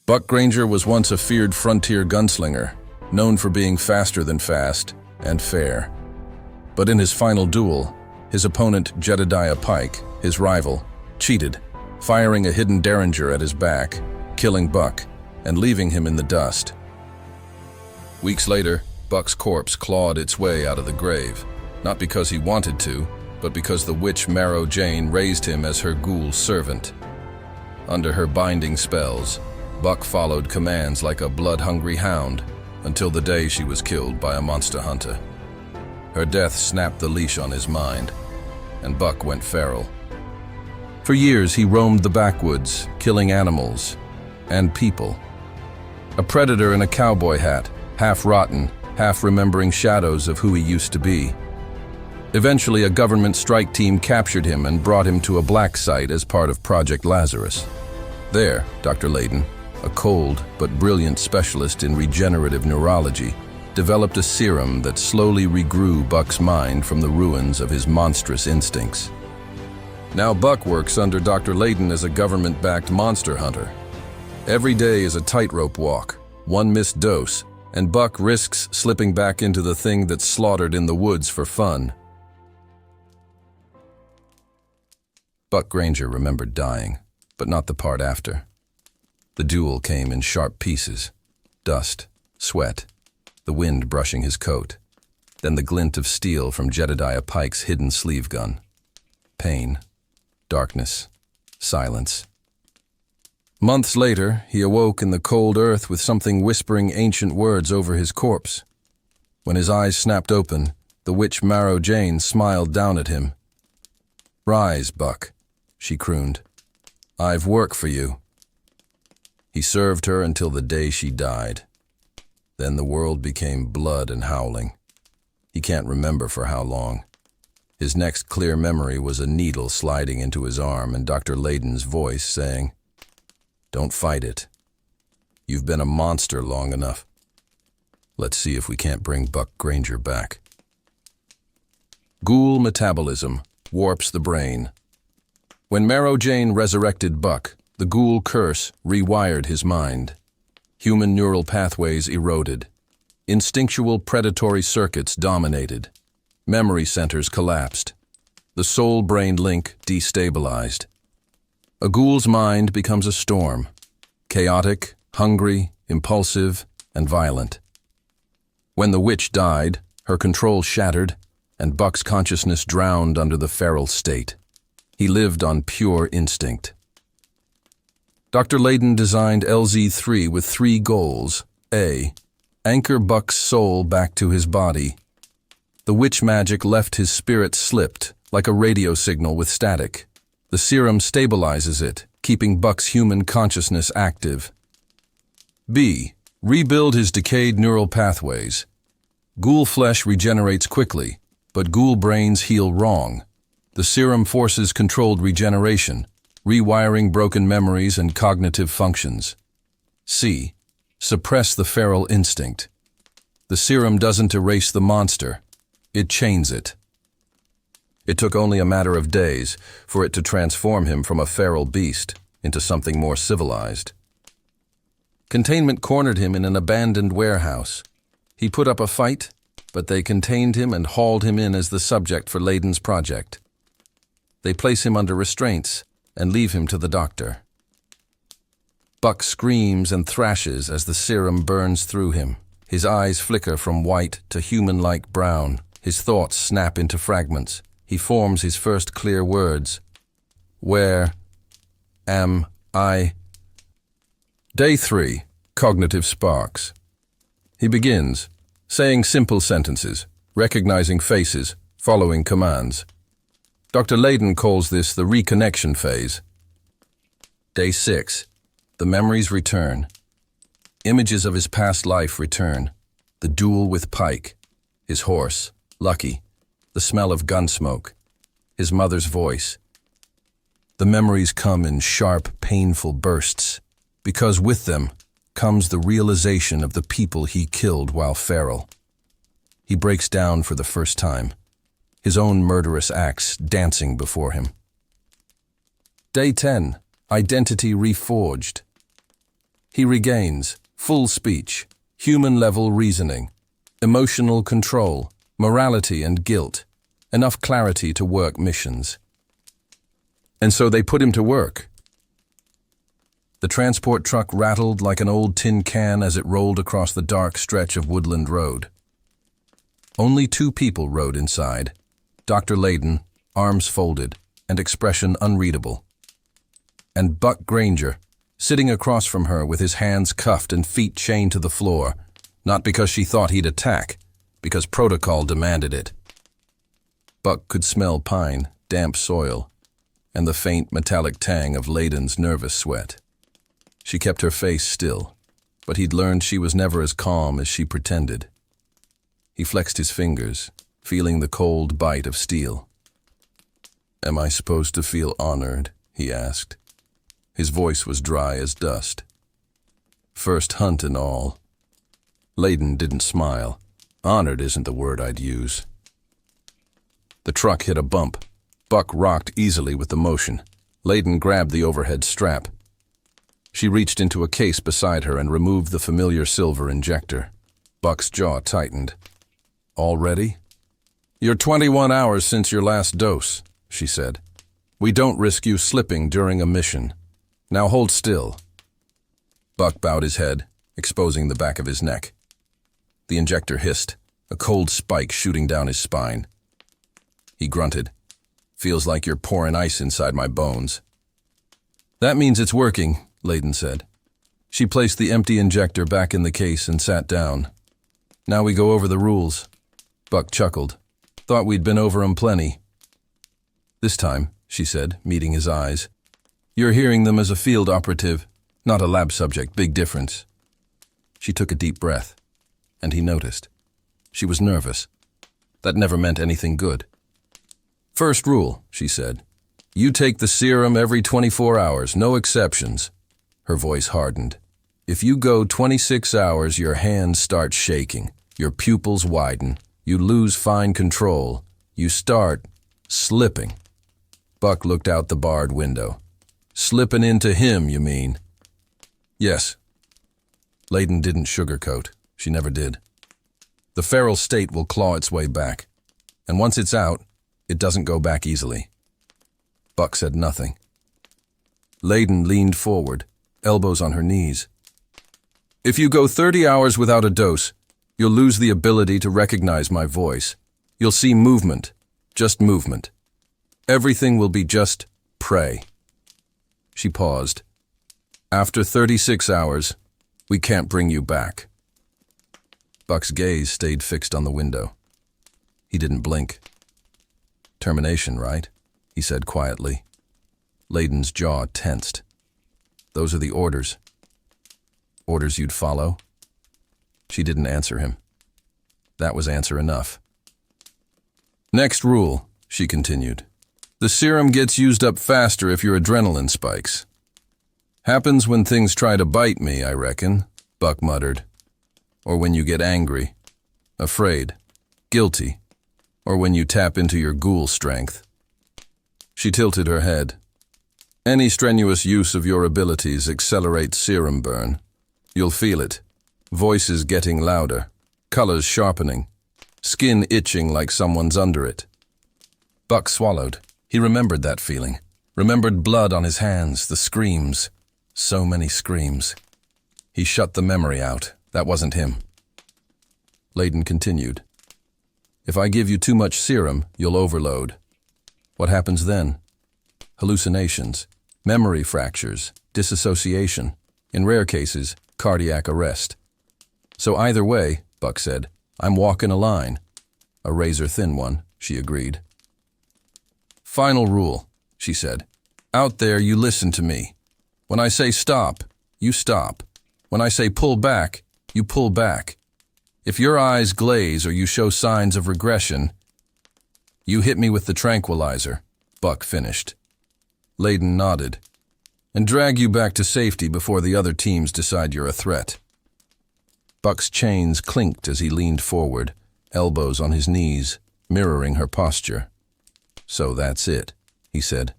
Buck Granger was once a feared frontier gunslinger, known for being faster than fast and fair. But in his final duel, his opponent Jedediah Pike, his rival, cheated, firing a hidden derringer at his back, killing Buck and leaving him in the dust. Weeks later, Buck's corpse clawed its way out of the grave, not because he wanted to, but because the witch Marrow Jane raised him as her ghoul servant. Under her binding spells, Buck followed commands like a blood-hungry hound until the day she was killed by a monster hunter. Her death snapped the leash on his mind, and Buck went feral. For years he roamed the backwoods, killing animals and people. A predator in a cowboy hat, half rotten, half remembering shadows of who he used to be. Eventually, a government strike team captured him and brought him to a black site as part of Project Lazarus. There, Dr. Laydon, a cold but brilliant specialist in regenerative neurology, developed a serum that slowly regrew Buck's mind from the ruins of his monstrous instincts. Now Buck works under Dr. Laydon as a government-backed monster hunter. Every day is a tightrope walk, one missed dose, and Buck risks slipping back into the thing that's slaughtered in the woods for fun. Buck Granger remembered dying, but not the part after. The duel came in sharp pieces, dust, sweat, the wind brushing his coat, then the glint of steel from Jedediah Pike's hidden sleeve gun. Pain, darkness, silence. Months later, he awoke in the cold earth with something whispering ancient words over his corpse. When his eyes snapped open, the witch Marrow Jane smiled down at him. "Rise, Buck," she crooned. "I've work for you." He served her until the day she died. Then the world became blood and howling. He can't remember for how long. His next clear memory was a needle sliding into his arm and Dr. Laydon's voice saying, "Don't fight it. You've been a monster long enough. Let's see if we can't bring Buck Granger back." Ghoul metabolism warps the brain. When Marrow Jane resurrected Buck, the ghoul curse rewired his mind. Human neural pathways eroded. Instinctual predatory circuits dominated. Memory centers collapsed. The soul-brain link destabilized. A ghoul's mind becomes a storm, chaotic, hungry, impulsive, and violent. When the witch died, her control shattered, and Buck's consciousness drowned under the feral state. He lived on pure instinct. Dr. Laydon designed LZ3 with 3 goals. A. Anchor Buck's soul back to his body. The witch magic left his spirit slipped, like a radio signal with static. The serum stabilizes it, keeping Buck's human consciousness active. B. Rebuild his decayed neural pathways. Ghoul flesh regenerates quickly, but ghoul brains heal wrong. The serum forces controlled regeneration, rewiring broken memories and cognitive functions. C. Suppress the feral instinct. The serum doesn't erase the monster, it chains it. It took only a matter of days for it to transform him from a feral beast into something more civilized. Containment cornered him in an abandoned warehouse. He put up a fight, but they contained him and hauled him in as the subject for Laydon's project. They place him under restraints and leave him to the doctor. Buck screams and thrashes as the serum burns through him. His eyes flicker from white to human-like brown. His thoughts snap into fragments. He forms his first clear words. Where am I? Day 3. Cognitive sparks. He begins, saying simple sentences, recognizing faces, following commands. Dr. Laydon calls this the reconnection phase. Day 6. The memories return. Images of his past life return. The duel with Pike, his horse, Lucky, the smell of gun smoke, his mother's voice. The memories come in sharp, painful bursts, because with them comes the realization of the people he killed while feral. He breaks down for the first time, his own murderous acts dancing before him. Day 10. Identity reforged. He regains full speech, human-level reasoning, emotional control, morality and guilt, enough clarity to work missions. And so they put him to work. The transport truck rattled like an old tin can as it rolled across the dark stretch of woodland road. Only 2 people rode inside. Dr. Laydon, arms folded, and expression unreadable. And Buck Granger, sitting across from her with his hands cuffed and feet chained to the floor, not because she thought he'd attack, because protocol demanded it. Buck could smell pine, damp soil, and the faint metallic tang of Laydon's nervous sweat. She kept her face still, but he'd learned she was never as calm as she pretended. He flexed his fingers, feeling the cold bite of steel. "Am I supposed to feel honored?" he asked. His voice was dry as dust. "First hunt and all." Laydon didn't smile. "Honored isn't the word I'd use." The truck hit a bump. Buck rocked easily with the motion. Laydon grabbed the overhead strap. She reached into a case beside her and removed the familiar silver injector. Buck's jaw tightened. "All ready?" "You're 21 hours since your last dose," she said. "We don't risk you slipping during a mission. Now hold still." Buck bowed his head, exposing the back of his neck. The injector hissed, a cold spike shooting down his spine. He grunted. "Feels like you're pouring ice inside my bones." "That means it's working," Laydon said. She placed the empty injector back in the case and sat down. "Now we go over the rules." Buck chuckled. "Thought we'd been over 'em plenty." "This time," she said, meeting his eyes, "you're hearing them as a field operative, not a lab subject. Big difference." She took a deep breath, and he noticed. She was nervous. That never meant anything good. "First rule," she said. "You take the serum every 24 hours, no exceptions." Her voice hardened. "If you go 26 hours, your hands start shaking, your pupils widen, you lose fine control, you start slipping." Buck looked out the barred window. "Slipping into him, you mean?" "Yes." Laydon didn't sugarcoat. She never did. The feral state will claw its way back, and once it's out, it doesn't go back easily. Buck said nothing. Laydon leaned forward, elbows on her knees. "If you go 30 hours without a dose, you'll lose the ability to recognize my voice. You'll see movement, just movement. Everything will be just prey." She paused. "After 36 hours, we can't bring you back." Buck's gaze stayed fixed on the window. He didn't blink. "Termination, right?" he said quietly. Laydon's jaw tensed. "Those are the orders." "Orders you'd follow?" She didn't answer him. That was answer enough. "Next rule," she continued. "The serum gets used up faster if your adrenaline spikes." "Happens when things try to bite me, I reckon," Buck muttered. "Or when you get angry, afraid, guilty, or when you tap into your ghoul strength." She tilted her head. "Any strenuous use of your abilities accelerates serum burn. You'll feel it. Voices getting louder, colors sharpening, skin itching like someone's under it." Buck swallowed. He remembered that feeling. Remembered blood on his hands, the screams. So many screams. He shut the memory out. That wasn't him. Laydon continued. "If I give you too much serum, you'll overload. What happens then? Hallucinations, memory fractures, disassociation, in rare cases, cardiac arrest. So either way," Buck said, "I'm walking a line." "A razor-thin one," she agreed. "Final rule," she said. "Out there, you listen to me. When I say stop, you stop. When I say pull back, you pull back. If your eyes glaze or you show signs of regression, you hit me with the tranquilizer," Buck finished. Laydon nodded. "And drag you back to safety before the other teams decide you're a threat." Buck's chains clinked as he leaned forward, elbows on his knees, mirroring her posture. "So that's it," he said.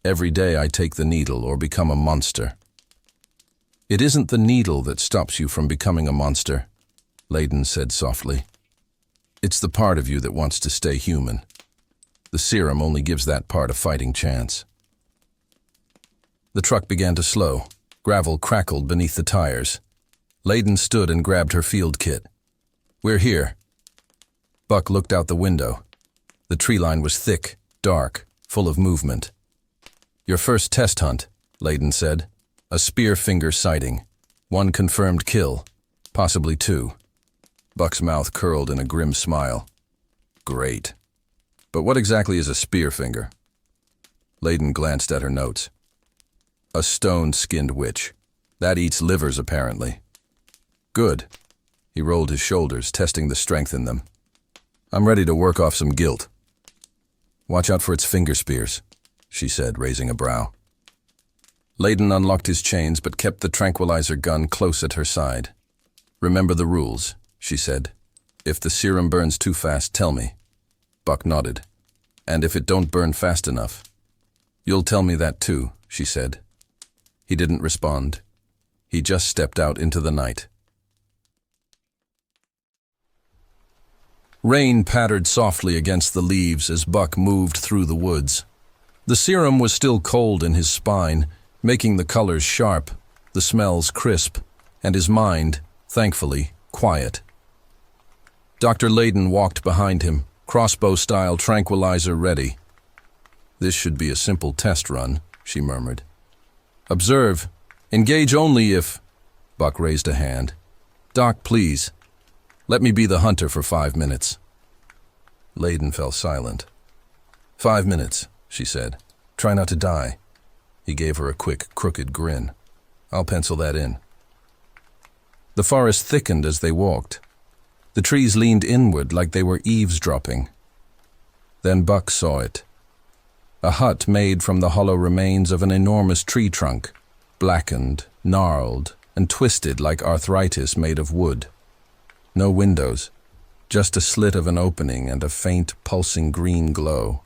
"Every day I take the needle or become a monster." It isn't the needle that stops you from becoming a monster, Laydon said softly. It's the part of you that wants to stay human. The serum only gives that part a fighting chance. The truck began to slow. Gravel crackled beneath the tires. Laydon stood and grabbed her field kit. "We're here." Buck looked out the window. The tree line was thick, dark, full of movement. "Your first test hunt," Laydon said. "A spear finger sighting. 1 confirmed kill, possibly 2. Buck's mouth curled in a grim smile. "Great. But what exactly is a spear finger?" Laydon glanced at her notes. "A stone-skinned witch. That eats livers, apparently." "Good." He rolled his shoulders, testing the strength in them. "I'm ready to work off some guilt." "Watch out for its finger spears," she said, raising a brow. Laydon unlocked his chains but kept the tranquilizer gun close at her side. "Remember the rules," she said. "If the serum burns too fast, tell me." Buck nodded. "And if it don't burn fast enough?" "You'll tell me that too," she said. He didn't respond. He just stepped out into the night. Rain pattered softly against the leaves as Buck moved through the woods. The serum was still cold in his spine, making the colors sharp, the smells crisp, and his mind, thankfully, quiet. Dr. Laydon walked behind him, crossbow-style tranquilizer ready. "This should be a simple test run," she murmured. "Observe. Engage only if—" Buck raised a hand. "Doc, please. Let me be the hunter for 5 minutes." Laydon fell silent. 5 minutes, she said. "Try not to die." He gave her a quick, crooked grin. "I'll pencil that in." The forest thickened as they walked. The trees leaned inward like they were eavesdropping. Then Buck saw it. A hut made from the hollow remains of an enormous tree trunk, blackened, gnarled, and twisted like arthritis made of wood. No windows, just a slit of an opening and a faint, pulsing green glow.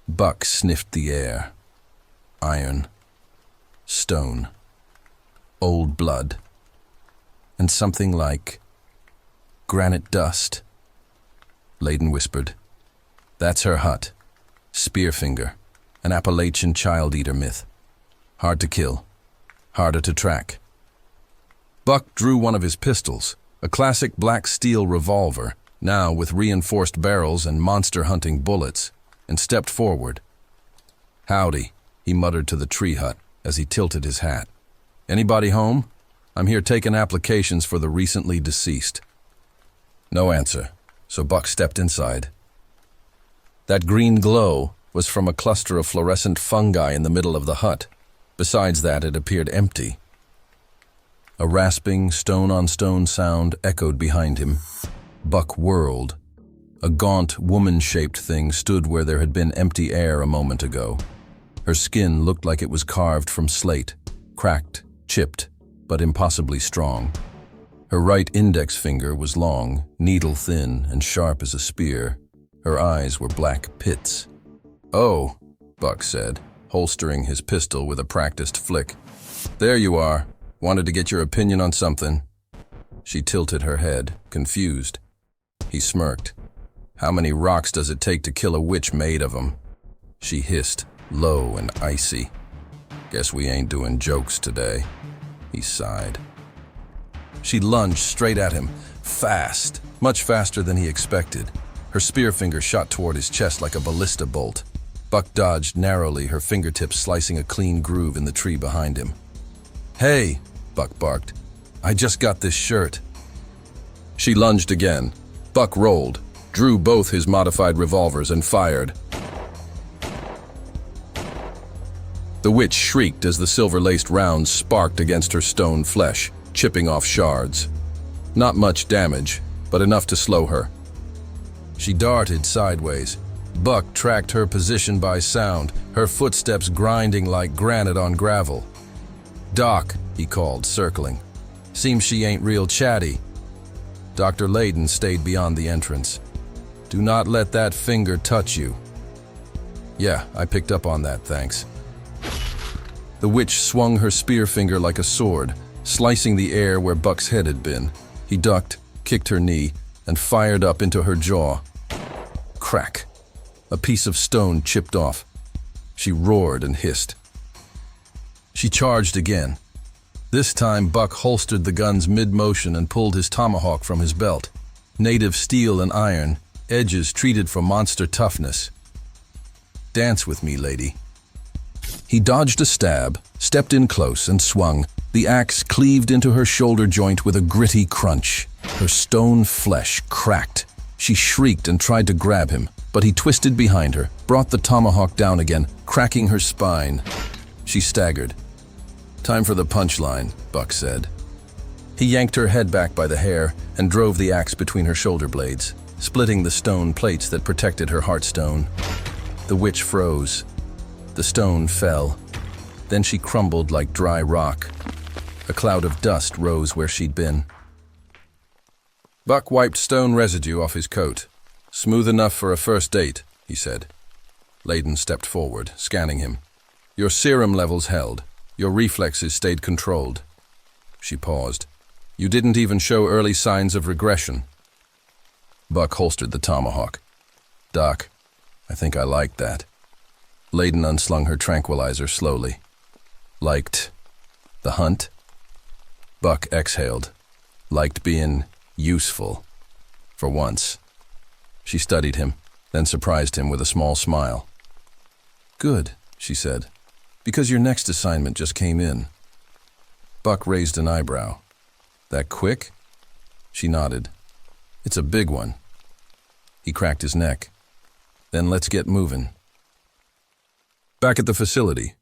Buck sniffed the air. Iron, stone, old blood, and something like granite dust. Laydon whispered, "That's her hut. Spearfinger, an Appalachian child-eater myth. Hard to kill, harder to track." Buck drew one of his pistols, a classic black steel revolver, now with reinforced barrels and monster-hunting bullets, and stepped forward. "Howdy," he muttered to the tree hut as he tilted his hat. "Anybody home? I'm here taking applications for the recently deceased." No answer, so Buck stepped inside. That green glow was from a cluster of fluorescent fungi in the middle of the hut. Besides that, it appeared empty. A rasping, stone-on-stone sound echoed behind him. Buck whirled. A gaunt, woman-shaped thing stood where there had been empty air a moment ago. Her skin looked like it was carved from slate, cracked, chipped, but impossibly strong. Her right index finger was long, needle-thin, and sharp as a spear. Her eyes were black pits. "Oh," Buck said, holstering his pistol with a practiced flick. "There you are. Wanted to get your opinion on something." She tilted her head, confused. He smirked. "How many rocks does it take to kill a witch made of 'em?" She hissed, low and icy. "Guess we ain't doing jokes today." He sighed. She lunged straight at him, fast, much faster than he expected. Her spear finger shot toward his chest like a ballista bolt. Buck dodged narrowly, her fingertips slicing a clean groove in the tree behind him. "Hey," Buck barked. "I just got this shirt." She lunged again. Buck rolled, drew both his modified revolvers and fired. The witch shrieked as the silver-laced rounds sparked against her stone flesh, chipping off shards. Not much damage, but enough to slow her. She darted sideways. Buck tracked her position by sound, her footsteps grinding like granite on gravel. "Doc," he called, circling. "Seems she ain't real chatty." Dr. Laydon stayed beyond the entrance. "Do not let that finger touch you." "Yeah, I picked up on that, thanks." The witch swung her spear finger like a sword, slicing the air where Buck's head had been. He ducked, kicked her knee, and fired up into her jaw. Crack. A piece of stone chipped off. She roared and hissed. She charged again. This time, Buck holstered the guns mid-motion and pulled his tomahawk from his belt. Native steel and iron, edges treated for monster toughness. Dance with me, lady. He dodged a stab, stepped in close, and swung. The axe cleaved into her shoulder joint with a gritty crunch. Her stone flesh cracked. She shrieked and tried to grab him, but he twisted behind her, brought the tomahawk down again, cracking her spine. She staggered. Time for the punchline, Buck said. He yanked her head back by the hair and drove the axe between her shoulder blades, splitting the stone plates that protected her heartstone. The witch froze. The stone fell. Then she crumbled like dry rock. A cloud of dust rose where she'd been. Buck wiped stone residue off his coat. Smooth enough for a first date, he said. Laydon stepped forward, scanning him. Your serum levels held. Your reflexes stayed controlled. She paused. You didn't even show early signs of regression. Buck holstered the tomahawk. Doc, I think I liked that. Laydon unslung her tranquilizer slowly. Liked the hunt? Buck exhaled. Liked being useful. For once. She studied him, then surprised him with a small smile. Good, she said, because your next assignment just came in. Buck raised an eyebrow. That quick? She nodded. It's a big one. He cracked his neck. Then let's get moving. Back at the facility,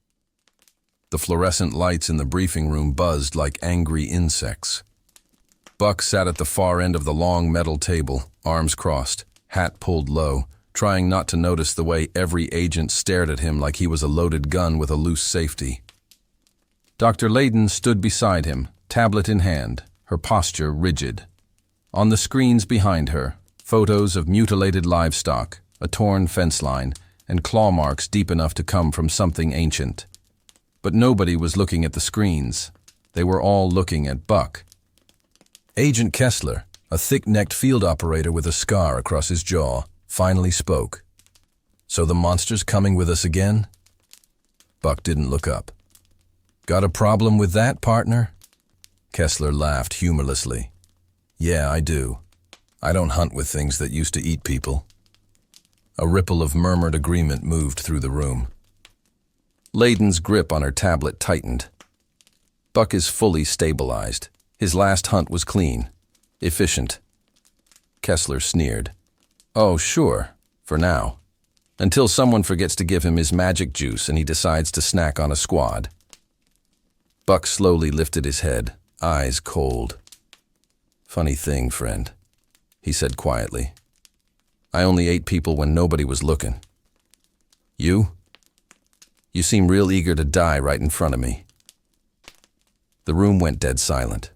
the fluorescent lights in the briefing room buzzed like angry insects. Buck sat at the far end of the long metal table, arms crossed, hat pulled low, trying not to notice the way every agent stared at him like he was a loaded gun with a loose safety. Dr. Laydon stood beside him, tablet in hand, her posture rigid. On the screens behind her, photos of mutilated livestock, a torn fence line, and claw marks deep enough to come from something ancient. But nobody was looking at the screens. They were all looking at Buck. Agent Kessler, a thick-necked field operator with a scar across his jaw, finally spoke. So the monster's coming with us again? Buck didn't look up. Got a problem with that, partner? Kessler laughed humorlessly. Yeah, I do. I don't hunt with things that used to eat people. A ripple of murmured agreement moved through the room. Laydon's grip on her tablet tightened. Buck is fully stabilized. His last hunt was clean. Efficient. Kessler sneered. Oh, sure. For now. Until someone forgets to give him his magic juice and he decides to snack on a squad. Buck slowly lifted his head, eyes cold. Funny thing, friend, he said quietly. I only ate people when nobody was looking. You? You seem real eager to die right in front of me. The room went dead silent.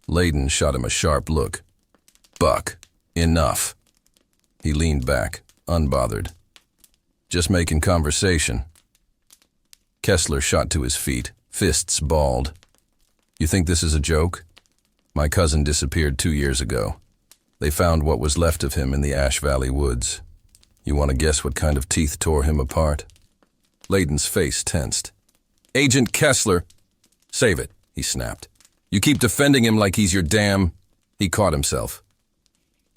Laydon shot him a sharp look. Buck, enough. He leaned back, unbothered. Just making conversation. Kessler shot to his feet, fists balled. You think this is a joke? My cousin disappeared 2 years ago. They found what was left of him in the Ash Valley woods. You want to guess what kind of teeth tore him apart? Laydon's face tensed. Agent Kessler! Save it, he snapped. You keep defending him like he's your damn... He caught himself.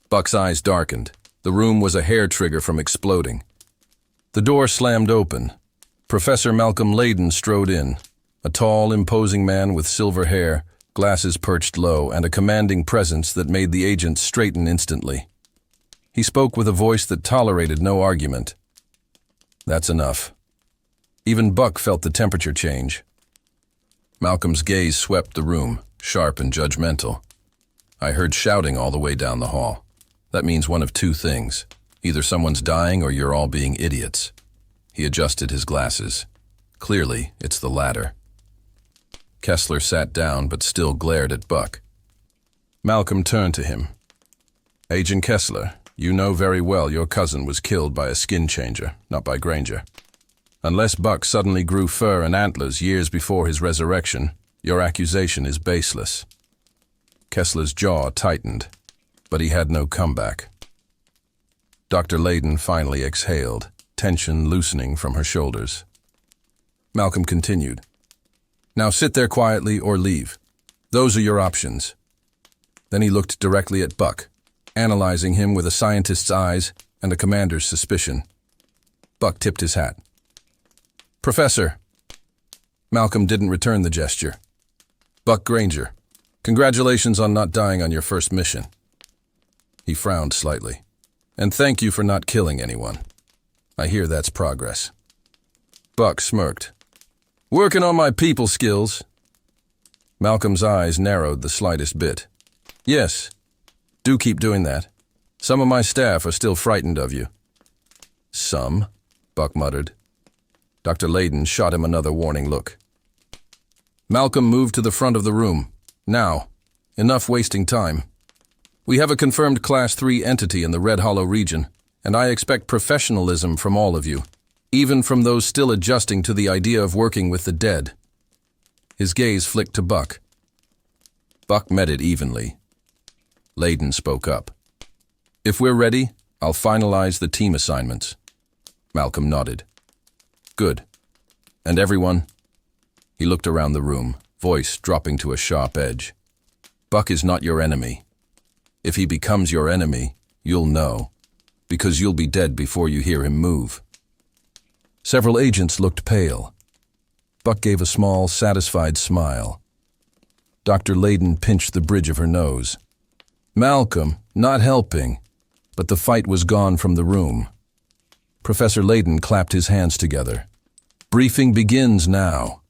Buck's eyes darkened. The room was a hair trigger from exploding. The door slammed open. Professor Malcolm Laydon strode in. A tall, imposing man with silver hair, glasses perched low, and a commanding presence that made the agent straighten instantly. He spoke with a voice that tolerated no argument. That's enough. Even Buck felt the temperature change. Malcolm's gaze swept the room, sharp and judgmental. I heard shouting all the way down the hall. That means one of two things. Either someone's dying or you're all being idiots. He adjusted his glasses. Clearly, it's the latter. Kessler sat down but still glared at Buck. Malcolm turned to him. Agent Kessler, you know very well your cousin was killed by a skin changer, not by Granger. Unless Buck suddenly grew fur and antlers years before his resurrection, your accusation is baseless. Kessler's jaw tightened, but he had no comeback. Dr. Laydon finally exhaled, tension loosening from her shoulders. Malcolm continued. Now sit there quietly or leave. Those are your options. Then he looked directly at Buck, analyzing him with a scientist's eyes and a commander's suspicion. Buck tipped his hat. Professor. Malcolm didn't return the gesture. Buck Granger, congratulations on not dying on your first mission. He frowned slightly. And thank you for not killing anyone. I hear that's progress. Buck smirked. Working on my people skills. Malcolm's eyes narrowed the slightest bit. Yes, do keep doing that. Some of my staff are still frightened of you. Some, Buck muttered. Dr. Laydon shot him another warning look. Malcolm moved to the front of the room. Now, enough wasting time. We have a confirmed Class 3 entity in the Red Hollow region, and I expect professionalism from all of you, even from those still adjusting to the idea of working with the dead. His gaze flicked to Buck. Buck met it evenly. Laydon spoke up. If we're ready, I'll finalize the team assignments. Malcolm nodded. Good. And everyone? He looked around the room, voice dropping to a sharp edge. Buck is not your enemy. If he becomes your enemy, you'll know, because you'll be dead before you hear him move. Several agents looked pale. Buck gave a small, satisfied smile. Dr. Laydon pinched the bridge of her nose. Malcolm, not helping, but the fight was gone from the room. Professor Laydon clapped his hands together. Briefing begins now.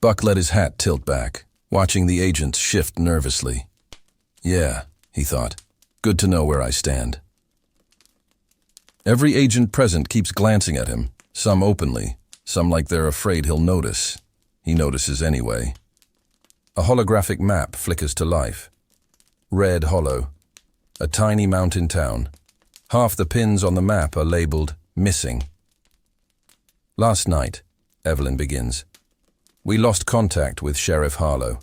Buck let his hat tilt back, watching the agents shift nervously. Yeah, he thought. Good to know where I stand. Every agent present keeps glancing at him, some openly, some like they're afraid he'll notice. He notices anyway. A holographic map flickers to life. Red Hollow, a tiny mountain town. Half the pins on the map are labeled missing. Last night, Evelyn begins, we lost contact with Sheriff Harlow.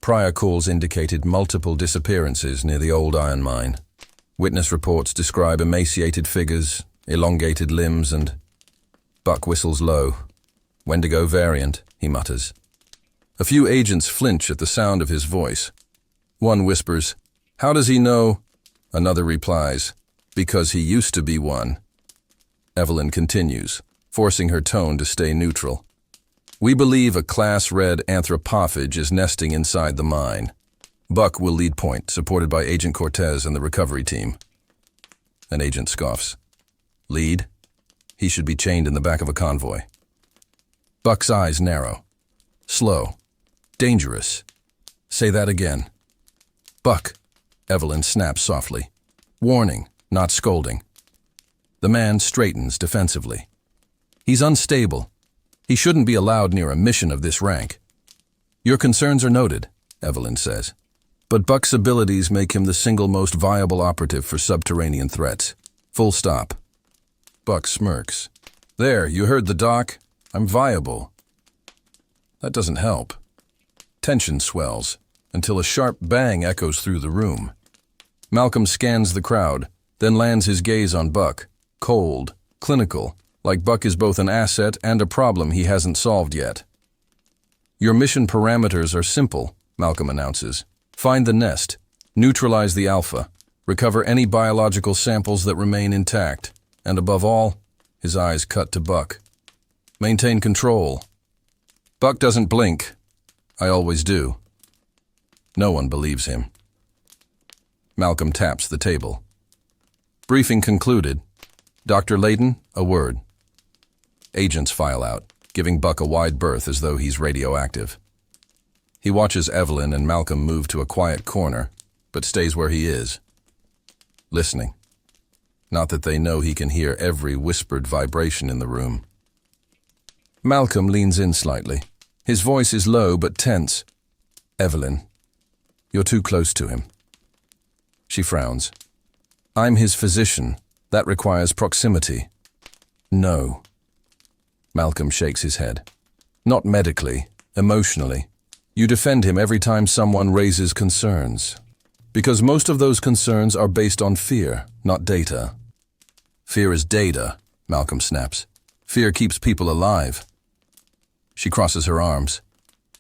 Prior calls indicated multiple disappearances near the old iron mine. Witness reports describe emaciated figures, elongated limbs, and... Buck whistles low. Wendigo variant, he mutters. A few agents flinch at the sound of his voice. One whispers, how does he know? Another replies, because he used to be one. Evelyn continues, forcing her tone to stay neutral. We believe a Class Red anthropophage is nesting inside the mine. Buck will lead point, supported by Agent Cortez and the recovery team. An agent scoffs. Lead? He should be chained in the back of a convoy. Buck's eyes narrow. Slow. Dangerous. Say that again. Buck, Evelyn snaps softly. Warning, not scolding. The man straightens defensively. He's unstable. He shouldn't be allowed near a mission of this rank. Your concerns are noted, Evelyn says. But Buck's abilities make him the single most viable operative for subterranean threats. Full stop. Buck smirks. There, you heard the doc. I'm viable. That doesn't help. Tension swells, until a sharp bang echoes through the room. Malcolm scans the crowd, then lands his gaze on Buck, cold, clinical, like Buck is both an asset and a problem he hasn't solved yet. Your mission parameters are simple, Malcolm announces. Find the nest, neutralize the alpha, recover any biological samples that remain intact, and above all, his eyes cut to Buck. Maintain control. Buck doesn't blink. I always do. No one believes him. Malcolm taps the table. Briefing concluded. Dr. Laydon, a word. Agents file out, giving Buck a wide berth as though he's radioactive. He watches Evelyn and Malcolm move to a quiet corner, but stays where he is, listening. Not that they know he can hear every whispered vibration in the room. Malcolm leans in slightly. His voice is low but tense. Evelyn, you're too close to him. She frowns. I'm his physician. That requires proximity. No. Malcolm shakes his head. Not medically, emotionally. You defend him every time someone raises concerns. Because most of those concerns are based on fear, not data. Fear is data, Malcolm snaps. Fear keeps people alive. She crosses her arms.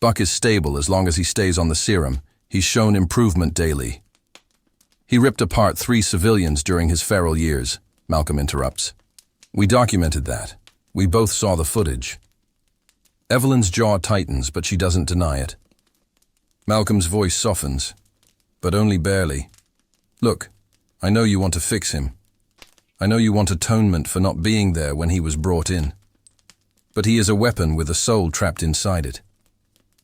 Buck is stable as long as he stays on the serum. He's shown improvement daily. He ripped apart 3 civilians during his feral years, Malcolm interrupts. We documented that. We both saw the footage. Evelyn's jaw tightens, but she doesn't deny it. Malcolm's voice softens, but only barely. Look, I know you want to fix him. I know you want atonement for not being there when he was brought in. But he is a weapon with a soul trapped inside it.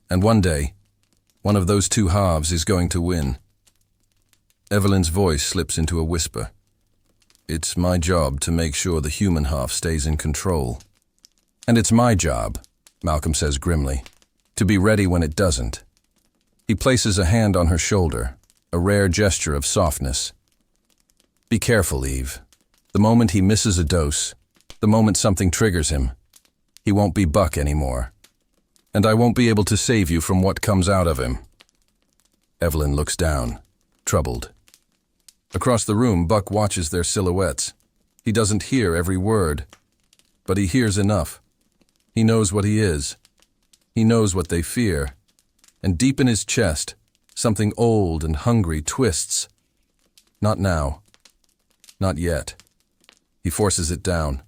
And one day, one of those 2 halves is going to win. Evelyn's voice slips into a whisper. It's my job to make sure the human half stays in control. And it's my job, Malcolm says grimly, to be ready when it doesn't. He places a hand on her shoulder, a rare gesture of softness. Be careful, Eve. The moment he misses a dose, the moment something triggers him, he won't be Buck anymore. And I won't be able to save you from what comes out of him. Evelyn looks down, troubled. Across the room, Buck watches their silhouettes. He doesn't hear every word, but he hears enough. He knows what he is. He knows what they fear. And deep in his chest, something old and hungry twists. Not now. Not yet. He forces it down.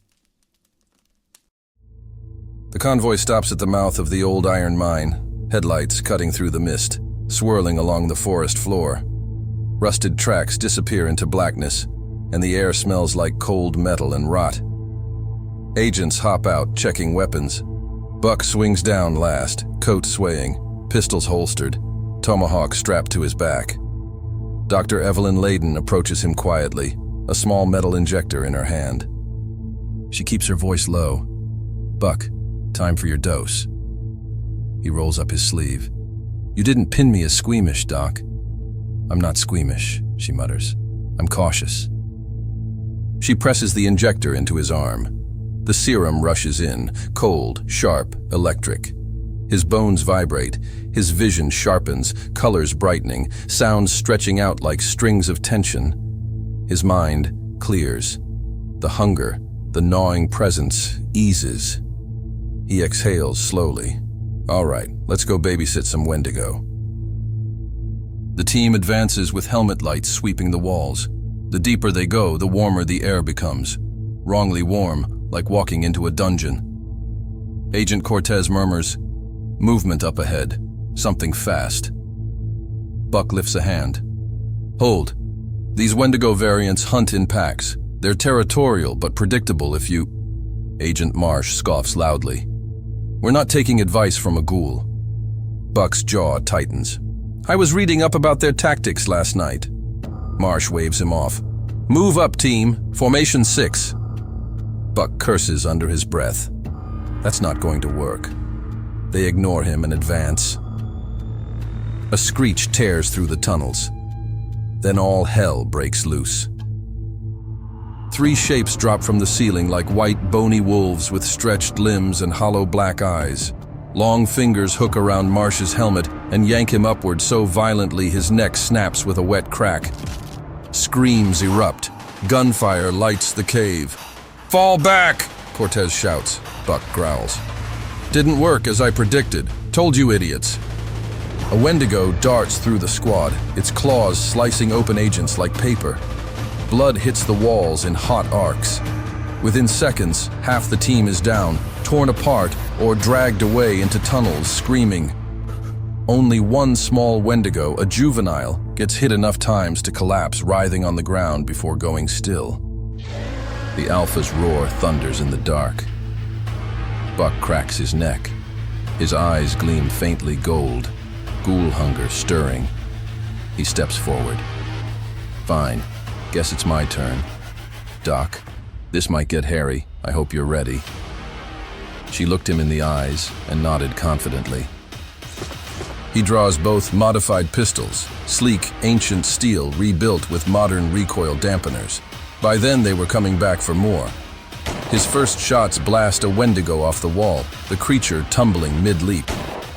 The convoy stops at the mouth of the old iron mine, headlights cutting through the mist, swirling along the forest floor. Rusted tracks disappear into blackness, and the air smells like cold metal and rot. Agents hop out, checking weapons. Buck swings down last, coat swaying, pistols holstered, tomahawk strapped to his back. Dr. Evelyn Laydon approaches him quietly, a small metal injector in her hand. She keeps her voice low. Buck, time for your dose. He rolls up his sleeve. You didn't pin me as squeamish, Doc. I'm not squeamish, she mutters. I'm cautious. She presses the injector into his arm. The serum rushes in, cold, sharp, electric. His bones vibrate, his vision sharpens, colors brightening, sounds stretching out like strings of tension. His mind clears. The hunger, the gnawing presence, eases. He exhales slowly. All right, let's go babysit some Wendigo. The team advances with helmet lights sweeping the walls. The deeper they go, the warmer the air becomes. Wrongly warm, like walking into a dungeon. Agent Cortez murmurs, movement up ahead, something fast. Buck lifts a hand. Hold. These Wendigo variants hunt in packs. They're territorial but predictable if you... Agent Marsh scoffs loudly. We're not taking advice from a ghoul. Buck's jaw tightens. I was reading up about their tactics last night. Marsh waves him off. Move up, team. Formation 6. Buck curses under his breath. That's not going to work. They ignore him and advance. A screech tears through the tunnels. Then all hell breaks loose. 3 shapes drop from the ceiling like white, bony wolves with stretched limbs and hollow black eyes. Long fingers hook around Marsh's helmet and yank him upward so violently his neck snaps with a wet crack. Screams erupt. Gunfire lights the cave. Fall back, Cortez shouts. Buck growls. Didn't work as I predicted. Told you idiots. A Wendigo darts through the squad, its claws slicing open agents like paper. Blood hits the walls in hot arcs. Within seconds, half the team is down, torn apart, or dragged away into tunnels, screaming. Only one small Wendigo, a juvenile, gets hit enough times to collapse, writhing on the ground before going still. The Alpha's roar thunders in the dark. Buck cracks his neck. His eyes gleam faintly gold, ghoul hunger stirring. He steps forward. Fine, guess it's my turn. Doc, this might get hairy. I hope you're ready. She looked him in the eyes and nodded confidently. He draws both modified pistols, sleek, ancient steel rebuilt with modern recoil dampeners. By then they were coming back for more. His first shots blast a Wendigo off the wall, the creature tumbling mid-leap.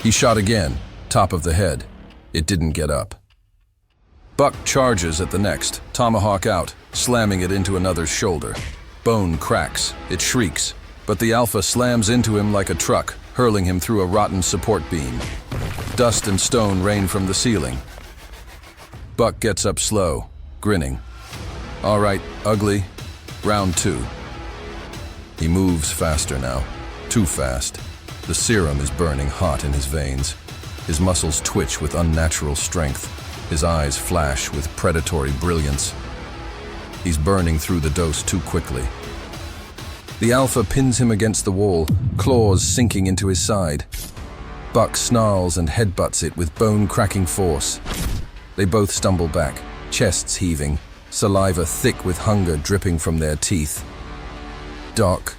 He shot again, top of the head. It didn't get up. Buck charges at the next, tomahawk out, slamming it into another's shoulder. Bone cracks, it shrieks, but the alpha slams into him like a truck, hurling him through a rotten support beam. Dust and stone rain from the ceiling. Buck gets up slow, grinning. All right, ugly. Round 2. He moves faster now, too fast. The serum is burning hot in his veins. His muscles twitch with unnatural strength. His eyes flash with predatory brilliance. He's burning through the dose too quickly. The alpha pins him against the wall, claws sinking into his side. Buck snarls and headbutts it with bone-cracking force. They both stumble back, chests heaving, saliva thick with hunger dripping from their teeth. "Doc,"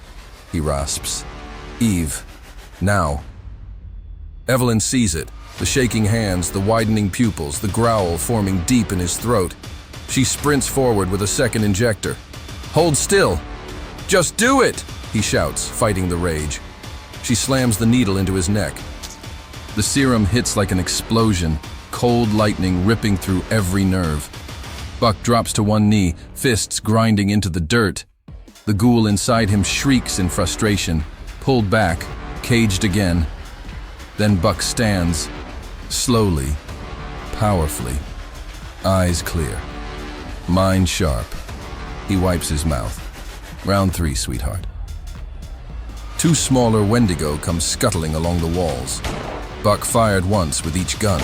he rasps. "Eve, now." Evelyn sees it, the shaking hands, the widening pupils, the growl forming deep in his throat. She sprints forward with a second injector. "Hold still! Just do it!" he shouts, fighting the rage. She slams the needle into his neck. The serum hits like an explosion, cold lightning ripping through every nerve. Buck drops to one knee, fists grinding into the dirt. The ghoul inside him shrieks in frustration, pulled back, caged again. Then Buck stands, slowly, powerfully, eyes clear, mind sharp. He wipes his mouth. "Round 3, sweetheart." 2 smaller Wendigo come scuttling along the walls. Buck fired once with each gun.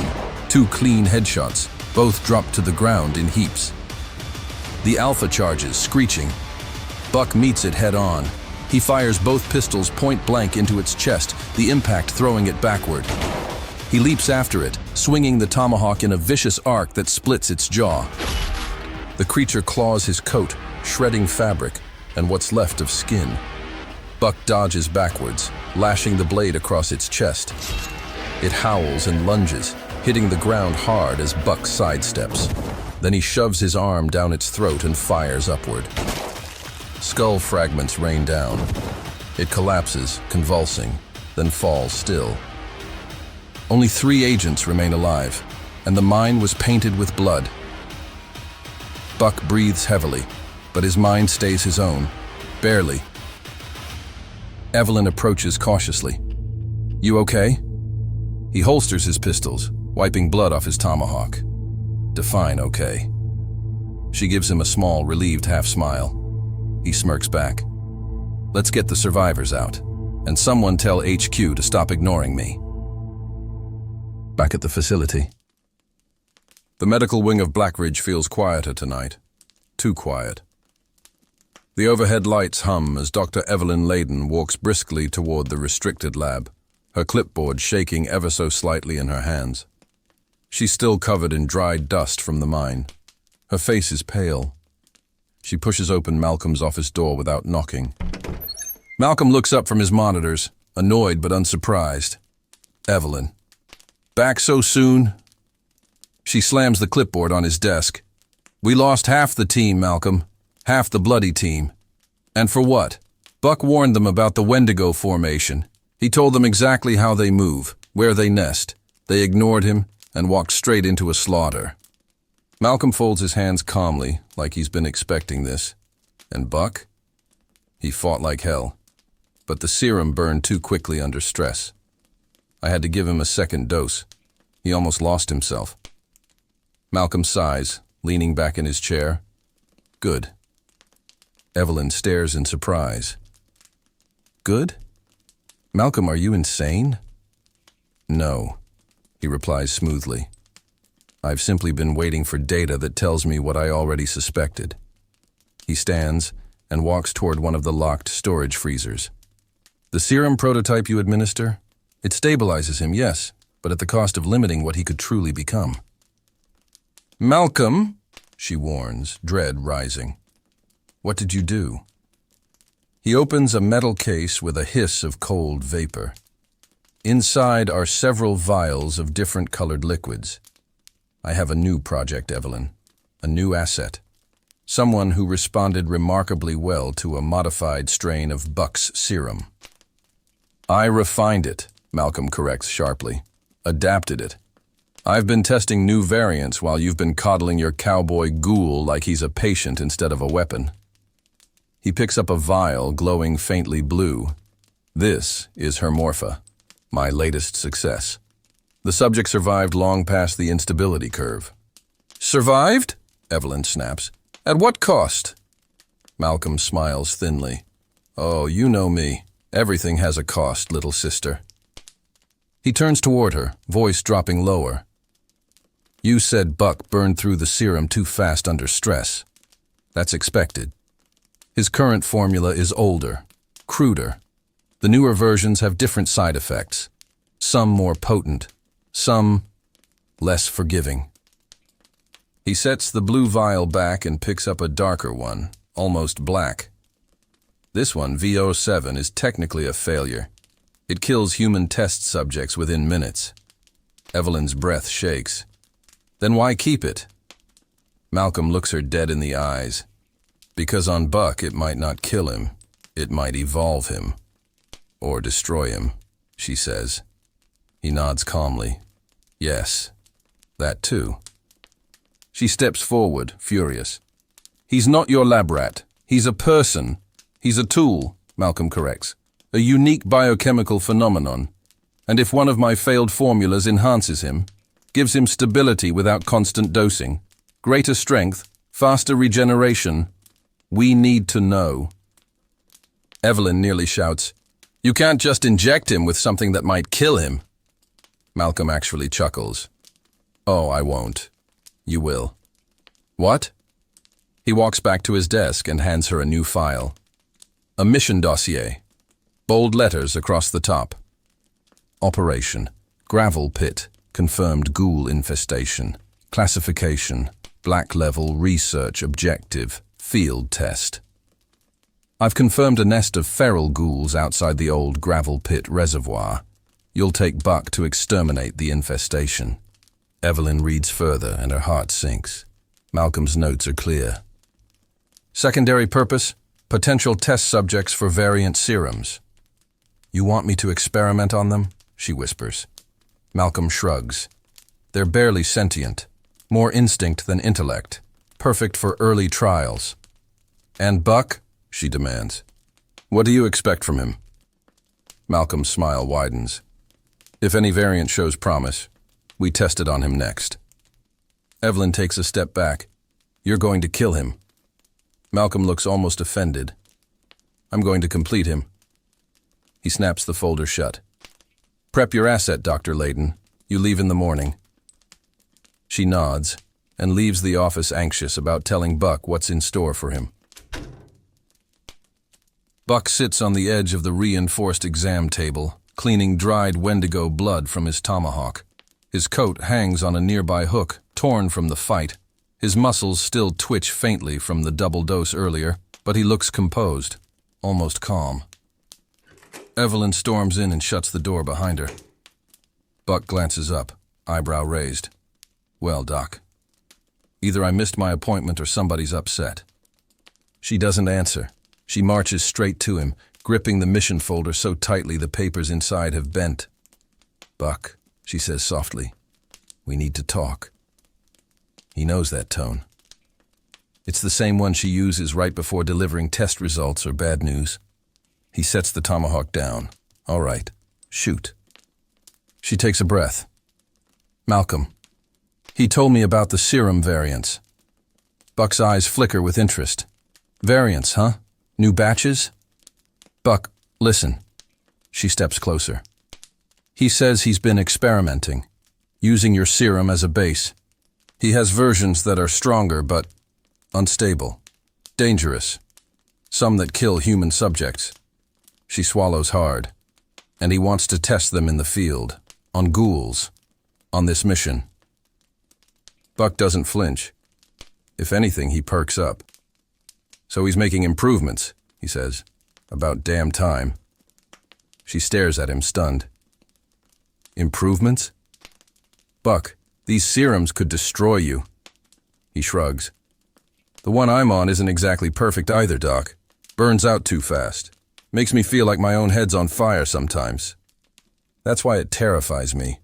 2 clean headshots, both dropped to the ground in heaps. The alpha charges, screeching. Buck meets it head on. He fires both pistols point blank into its chest, the impact throwing it backward. He leaps after it, swinging the tomahawk in a vicious arc that splits its jaw. The creature claws his coat, shredding fabric and what's left of skin. Buck dodges backwards, lashing the blade across its chest. It howls and lunges, hitting the ground hard as Buck sidesteps. Then he shoves his arm down its throat and fires upward. Skull fragments rain down. It collapses, convulsing, then falls still. Only 3 agents remain alive, and the mine was painted with blood. Buck breathes heavily, but his mind stays his own, barely. Evelyn approaches cautiously. "You okay?" He holsters his pistols, wiping blood off his tomahawk. Define okay. She gives him a small, relieved half-smile. He smirks back. "Let's get the survivors out, and someone tell HQ to stop ignoring me." Back at the facility. The medical wing of Blackridge feels quieter tonight. Too quiet. The overhead lights hum as Dr. Evelyn Laydon walks briskly toward the restricted lab, her clipboard shaking ever so slightly in her hands. She's still covered in dried dust from the mine. Her face is pale. She pushes open Malcolm's office door without knocking. Malcolm looks up from his monitors, annoyed but unsurprised. "Evelyn. Back so soon?" She slams the clipboard on his desk. "We lost half the team, Malcolm. Half the bloody team. And for what? Buck warned them about the Wendigo formation. He told them exactly how they move, where they nest. They ignored him and walked straight into a slaughter." Malcolm folds his hands calmly, like he's been expecting this. And Buck? He fought like hell. But the serum burned too quickly under stress. I had to give him a second dose. He almost lost himself. Malcolm sighs, leaning back in his chair. "Good." Evelyn stares in surprise. "Good? Malcolm, are you insane?" "No," he replies smoothly. "I've simply been waiting for data that tells me what I already suspected." He stands and walks toward one of the locked storage freezers. "The serum prototype you administer? It stabilizes him, yes, but at the cost of limiting what he could truly become." "Malcolm," she warns, dread rising. "What did you do?" He opens a metal case with a hiss of cold vapor. Inside are several vials of different colored liquids. "I have a new project, Evelyn. A new asset. someone who responded remarkably well to a modified strain of Buck's serum. I refined it, Malcolm corrects sharply. Adapted it. I've been testing new variants while you've been coddling your cowboy ghoul like he's a patient instead of a weapon. He picks up a vial glowing faintly blue. This is Hermorpha, my latest success. The subject survived long past the instability curve. Survived? Evelyn snaps. At what cost? Malcolm smiles thinly. Oh, you know me. Everything has a cost, little sister. He turns toward her, voice dropping lower. You said Buck burned through the serum too fast under stress. That's expected. His current formula is older, cruder. The newer versions have different side effects. Some more potent, some less forgiving. He sets the blue vial back and picks up a darker one, almost black. This one, VO7, is technically a failure. It kills human test subjects within minutes. Evelyn's breath shakes. Then why keep it? Malcolm looks her dead in the eyes. Because on Buck it might not kill him, it might evolve him. Or destroy him, she says. He nods calmly. Yes, that too. She steps forward, furious. He's not your lab rat. He's a person. He's a tool, Malcolm corrects. A unique biochemical phenomenon. And if one of my failed formulas enhances him, gives him stability without constant dosing, greater strength, faster regeneration, we need to know. Evelyn nearly shouts, You can't just inject him with something that might kill him. Malcolm actually chuckles. Oh, I won't. You will. What? He walks back to his desk and hands her a new file. A mission dossier. Bold letters across the top. Operation. Gravel pit. Confirmed ghoul infestation. Classification. Black level research objective. Field test. I've confirmed a nest of feral ghouls outside the old gravel pit reservoir. You'll take Buck to exterminate the infestation. Evelyn reads further and her heart sinks. Malcolm's notes are clear. Secondary purpose, potential test subjects for variant serums. You want me to experiment on them? She whispers. Malcolm shrugs. They're barely sentient, more instinct than intellect, perfect for early trials. And Buck? She demands. What do you expect from him? Malcolm's smile widens. If any variant shows promise, we test it on him next. Evelyn takes a step back. You're going to kill him. Malcolm looks almost offended. I'm going to complete him. He snaps the folder shut. Prep your asset, Dr. Laydon. You leave in the morning. She nods and leaves the office anxious about telling Buck what's in store for him. Buck sits on the edge of the reinforced exam table, cleaning dried Wendigo blood from his tomahawk. His coat hangs on a nearby hook, torn from the fight. His muscles still twitch faintly from the double dose earlier, but he looks composed, almost calm. Evelyn storms in and shuts the door behind her. Buck glances up, eyebrow raised. Well, Doc. Either I missed my appointment or somebody's upset. She doesn't answer. She marches straight to him, gripping the mission folder so tightly the papers inside have bent. Buck, she says softly, we need to talk. He knows that tone. It's the same one she uses right before delivering test results or bad news. He sets the tomahawk down. All right, shoot. She takes a breath. Malcolm. He told me about the serum variants. Buck's eyes flicker with interest. Variants, huh? New batches? Buck, listen. She steps closer. He says he's been experimenting, using your serum as a base. He has versions that are stronger but unstable, dangerous, some that kill human subjects. She swallows hard, and he wants to test them in the field, on ghouls, on this mission. Buck doesn't flinch. If anything, he perks up. So he's making improvements, he says. About damn time. She stares at him, stunned. Improvements? Buck, these serums could destroy you. He shrugs. The one I'm on isn't exactly perfect either, Doc. Burns out too fast. Makes me feel like my own head's on fire sometimes. That's why it terrifies me.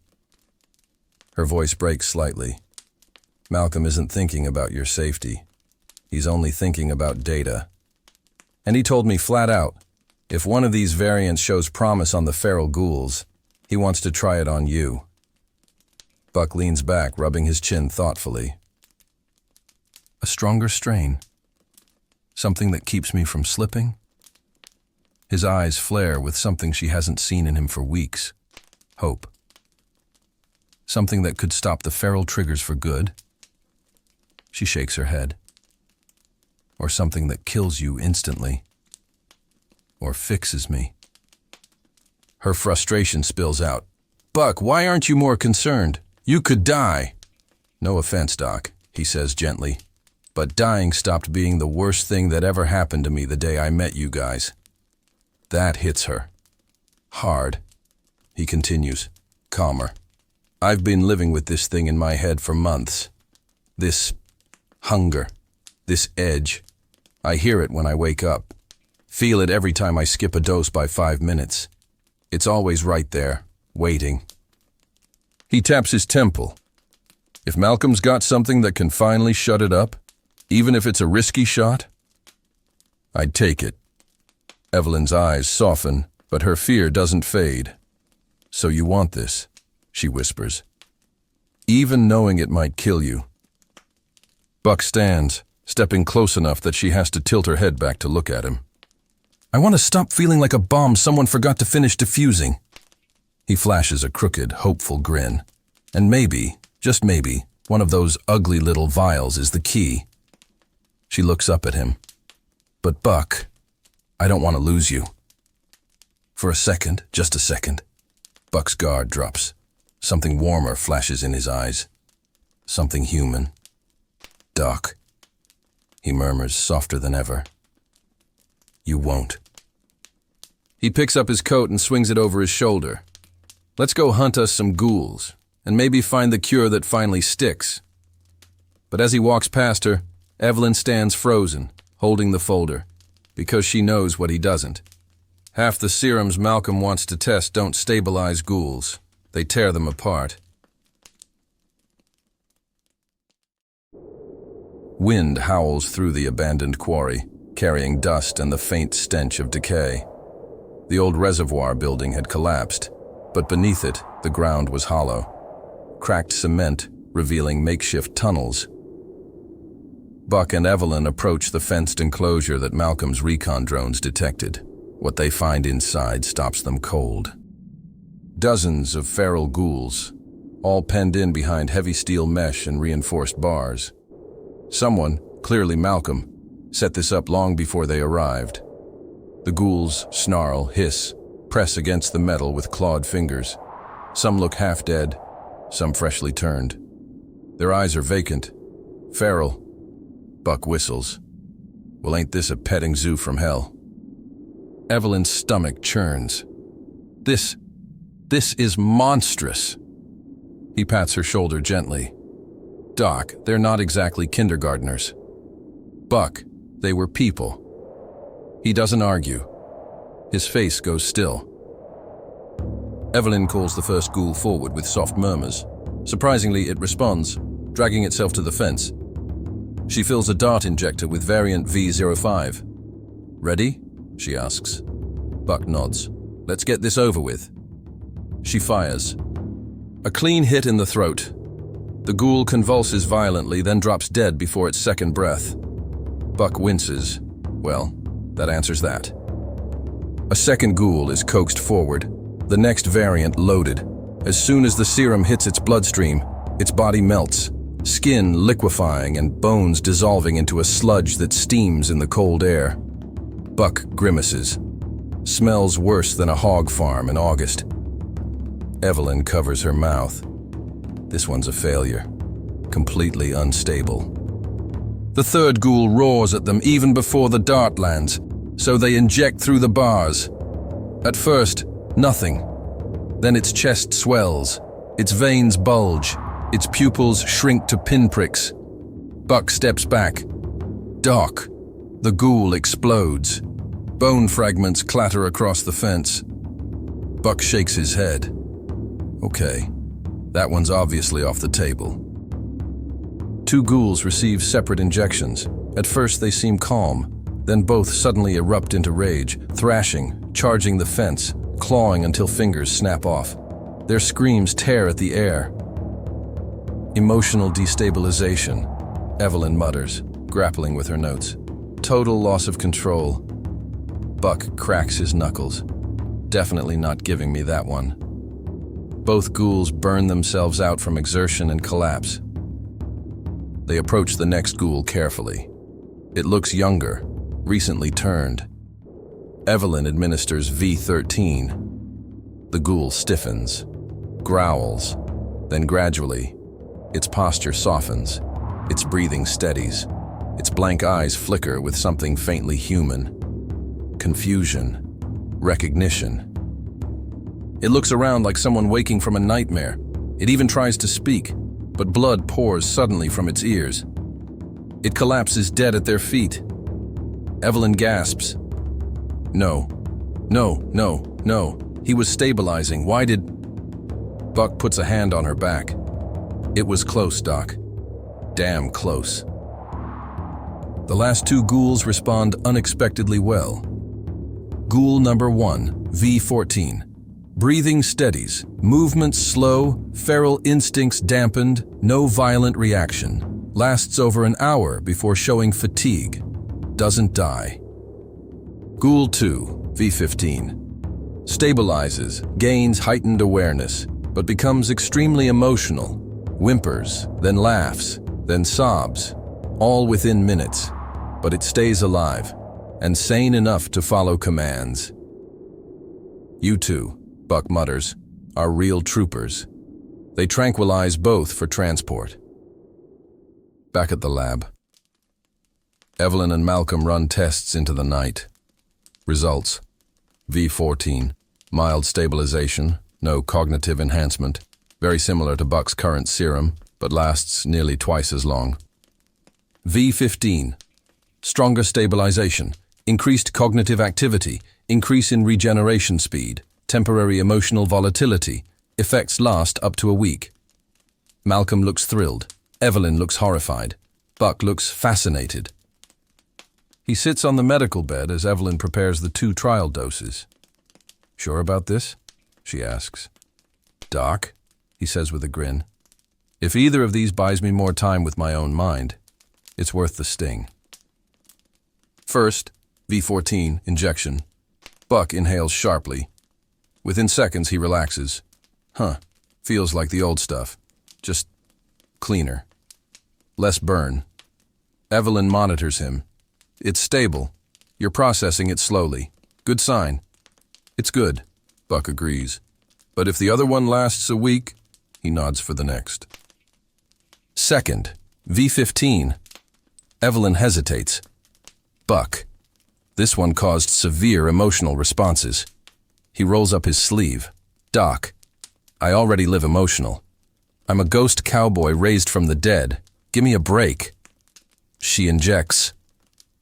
Her voice breaks slightly. Malcolm isn't thinking about your safety. He's only thinking about data. And he told me flat out, if one of these variants shows promise on the feral ghouls, he wants to try it on you. Buck leans back, rubbing his chin thoughtfully. A stronger strain? Something that keeps me from slipping? His eyes flare with something she hasn't seen in him for weeks. Hope. Something that could stop the feral triggers for good? She shakes her head. Or something that kills you instantly. Or fixes me. Her frustration spills out. Buck, why aren't you more concerned? You could die. No offense, Doc, he says gently. But dying stopped being the worst thing that ever happened to me the day I met you guys. That hits her. Hard. He continues, calmer. I've been living with this thing in my head for months. This hunger. This edge. I hear it when I wake up. Feel it every time I skip a dose by 5 minutes. It's always right there, waiting. He taps his temple. If Malcolm's got something that can finally shut it up, even if it's a risky shot, I'd take it. Evelyn's eyes soften, but her fear doesn't fade. So you want this, she whispers. Even knowing it might kill you. Buck stands, stepping close enough that she has to tilt her head back to look at him. I want to stop feeling like a bomb someone forgot to finish defusing. He flashes a crooked, hopeful grin. And maybe, just maybe, one of those ugly little vials is the key. She looks up at him. But Buck, I don't want to lose you. For a second, just a second, Buck's guard drops. Something warmer flashes in his eyes. Something human. Doc, he murmurs softer than ever. You won't. He picks up his coat and swings it over his shoulder. Let's go hunt us some ghouls, and maybe find the cure that finally sticks. But as he walks past her, Evelyn stands frozen, holding the folder, because she knows what he doesn't. Half the serums Malcolm wants to test don't stabilize ghouls. They tear them apart. Wind howls through the abandoned quarry, carrying dust and the faint stench of decay. The old reservoir building had collapsed, but beneath it, the ground was hollow. Cracked cement, revealing makeshift tunnels. Buck and Evelyn approach the fenced enclosure that Malcolm's recon drones detected. What they find inside stops them cold. Dozens of feral ghouls, all penned in behind heavy steel mesh and reinforced bars. Someone, clearly Malcolm, set this up long before they arrived. The ghouls snarl, hiss, press against the metal with clawed fingers. Some look half dead, some freshly turned. Their eyes are vacant, feral. Buck whistles. Well, ain't this a petting zoo from hell? Evelyn's stomach churns. This is monstrous. He pats her shoulder gently. Doc, they're not exactly kindergartners. Buck, they were people. He doesn't argue. His face goes still. Evelyn calls the first ghoul forward with soft murmurs. Surprisingly, it responds, dragging itself to the fence. She fills a dart injector with variant V05. Ready? She asks. Buck nods. Let's get this over with. She fires. A clean hit in the throat. The ghoul convulses violently, then drops dead before its second breath. Buck winces. Well, that answers that. A second ghoul is coaxed forward, the next variant loaded. As soon as the serum hits its bloodstream, its body melts, skin liquefying and bones dissolving into a sludge that steams in the cold air. Buck grimaces. Smells worse than a hog farm in August. Evelyn covers her mouth. This one's a failure. Completely unstable. The third ghoul roars at them even before the dart lands, so they inject through the bars. At first, nothing. Then its chest swells, its veins bulge, its pupils shrink to pinpricks. Buck steps back. Doc! The ghoul explodes. Bone fragments clatter across the fence. Buck shakes his head. Okay, that one's obviously off the table. Two ghouls receive separate injections. At first they seem calm, then both suddenly erupt into rage, thrashing, charging the fence, clawing until fingers snap off. Their screams tear at the air. Emotional destabilization, Evelyn mutters, grappling with her notes. Total loss of control. Buck cracks his knuckles. Definitely not giving me that one. Both ghouls burn themselves out from exertion and collapse. They approach the next ghoul carefully. It looks younger, recently turned. Evelyn administers V13. The ghoul stiffens, growls, then gradually, its posture softens, its breathing steadies, its blank eyes flicker with something faintly human. Confusion, recognition. It looks around like someone waking from a nightmare. It even tries to speak, but blood pours suddenly from its ears. It collapses dead at their feet. Evelyn gasps. No. He was stabilizing. Why did... Buck puts a hand on her back. It was close, Doc. Damn close. The last two ghouls respond unexpectedly well. Ghoul number 1, V14. Breathing steadies, movements slow, feral instincts dampened, no violent reaction. Lasts over an hour before showing fatigue. Doesn't die. Ghoul 2, V15. Stabilizes, gains heightened awareness, but becomes extremely emotional. Whimpers, then laughs, then sobs, all within minutes. But it stays alive, and sane enough to follow commands. You two, Buck mutters, are real troopers. They tranquilize both for transport. Back at the lab. Evelyn and Malcolm run tests into the night. Results: V14, mild stabilization, no cognitive enhancement, very similar to Buck's current serum, but lasts nearly twice as long. V15, stronger stabilization, increased cognitive activity, increase in regeneration speed, temporary emotional volatility, effects last up to a week. Malcolm looks thrilled. Evelyn looks horrified. Buck looks fascinated. He sits on the medical bed as Evelyn prepares the 2 trial doses. Sure about this? She asks. Doc, he says with a grin. If either of these buys me more time with my own mind, it's worth the sting. First, V14 injection. Buck inhales sharply. Within seconds, he relaxes. Feels like the old stuff. Just cleaner. Less burn. Evelyn monitors him. It's stable. You're processing it slowly. Good sign. It's good, Buck agrees. But if the other one lasts a week, he nods for the next. Second, V15. Evelyn hesitates. Buck. This one caused severe emotional responses. He rolls up his sleeve. Doc, I already live emotional. I'm a ghost cowboy raised from the dead. Give me a break. She injects.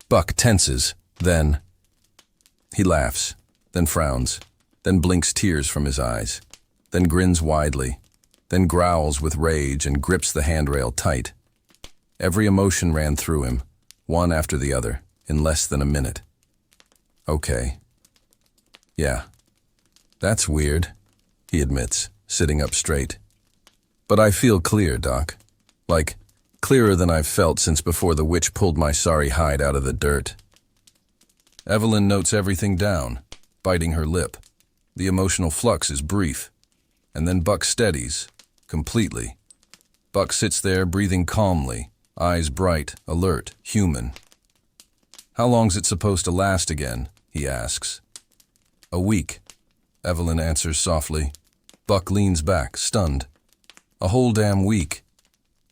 Buck tenses, then... He laughs, then frowns, then blinks tears from his eyes, then grins widely, then growls with rage and grips the handrail tight. Every emotion ran through him, one after the other, in less than a minute. Okay. Yeah. That's weird, he admits, sitting up straight. But I feel clear, Doc. Like, clearer than I've felt since before the witch pulled my sorry hide out of the dirt. Evelyn notes everything down, biting her lip. The emotional flux is brief. And then Buck steadies, completely. Buck sits there breathing calmly, eyes bright, alert, human. How long's it supposed to last again? He asks. A week, Evelyn answers softly. Buck leans back, stunned. A whole damn week.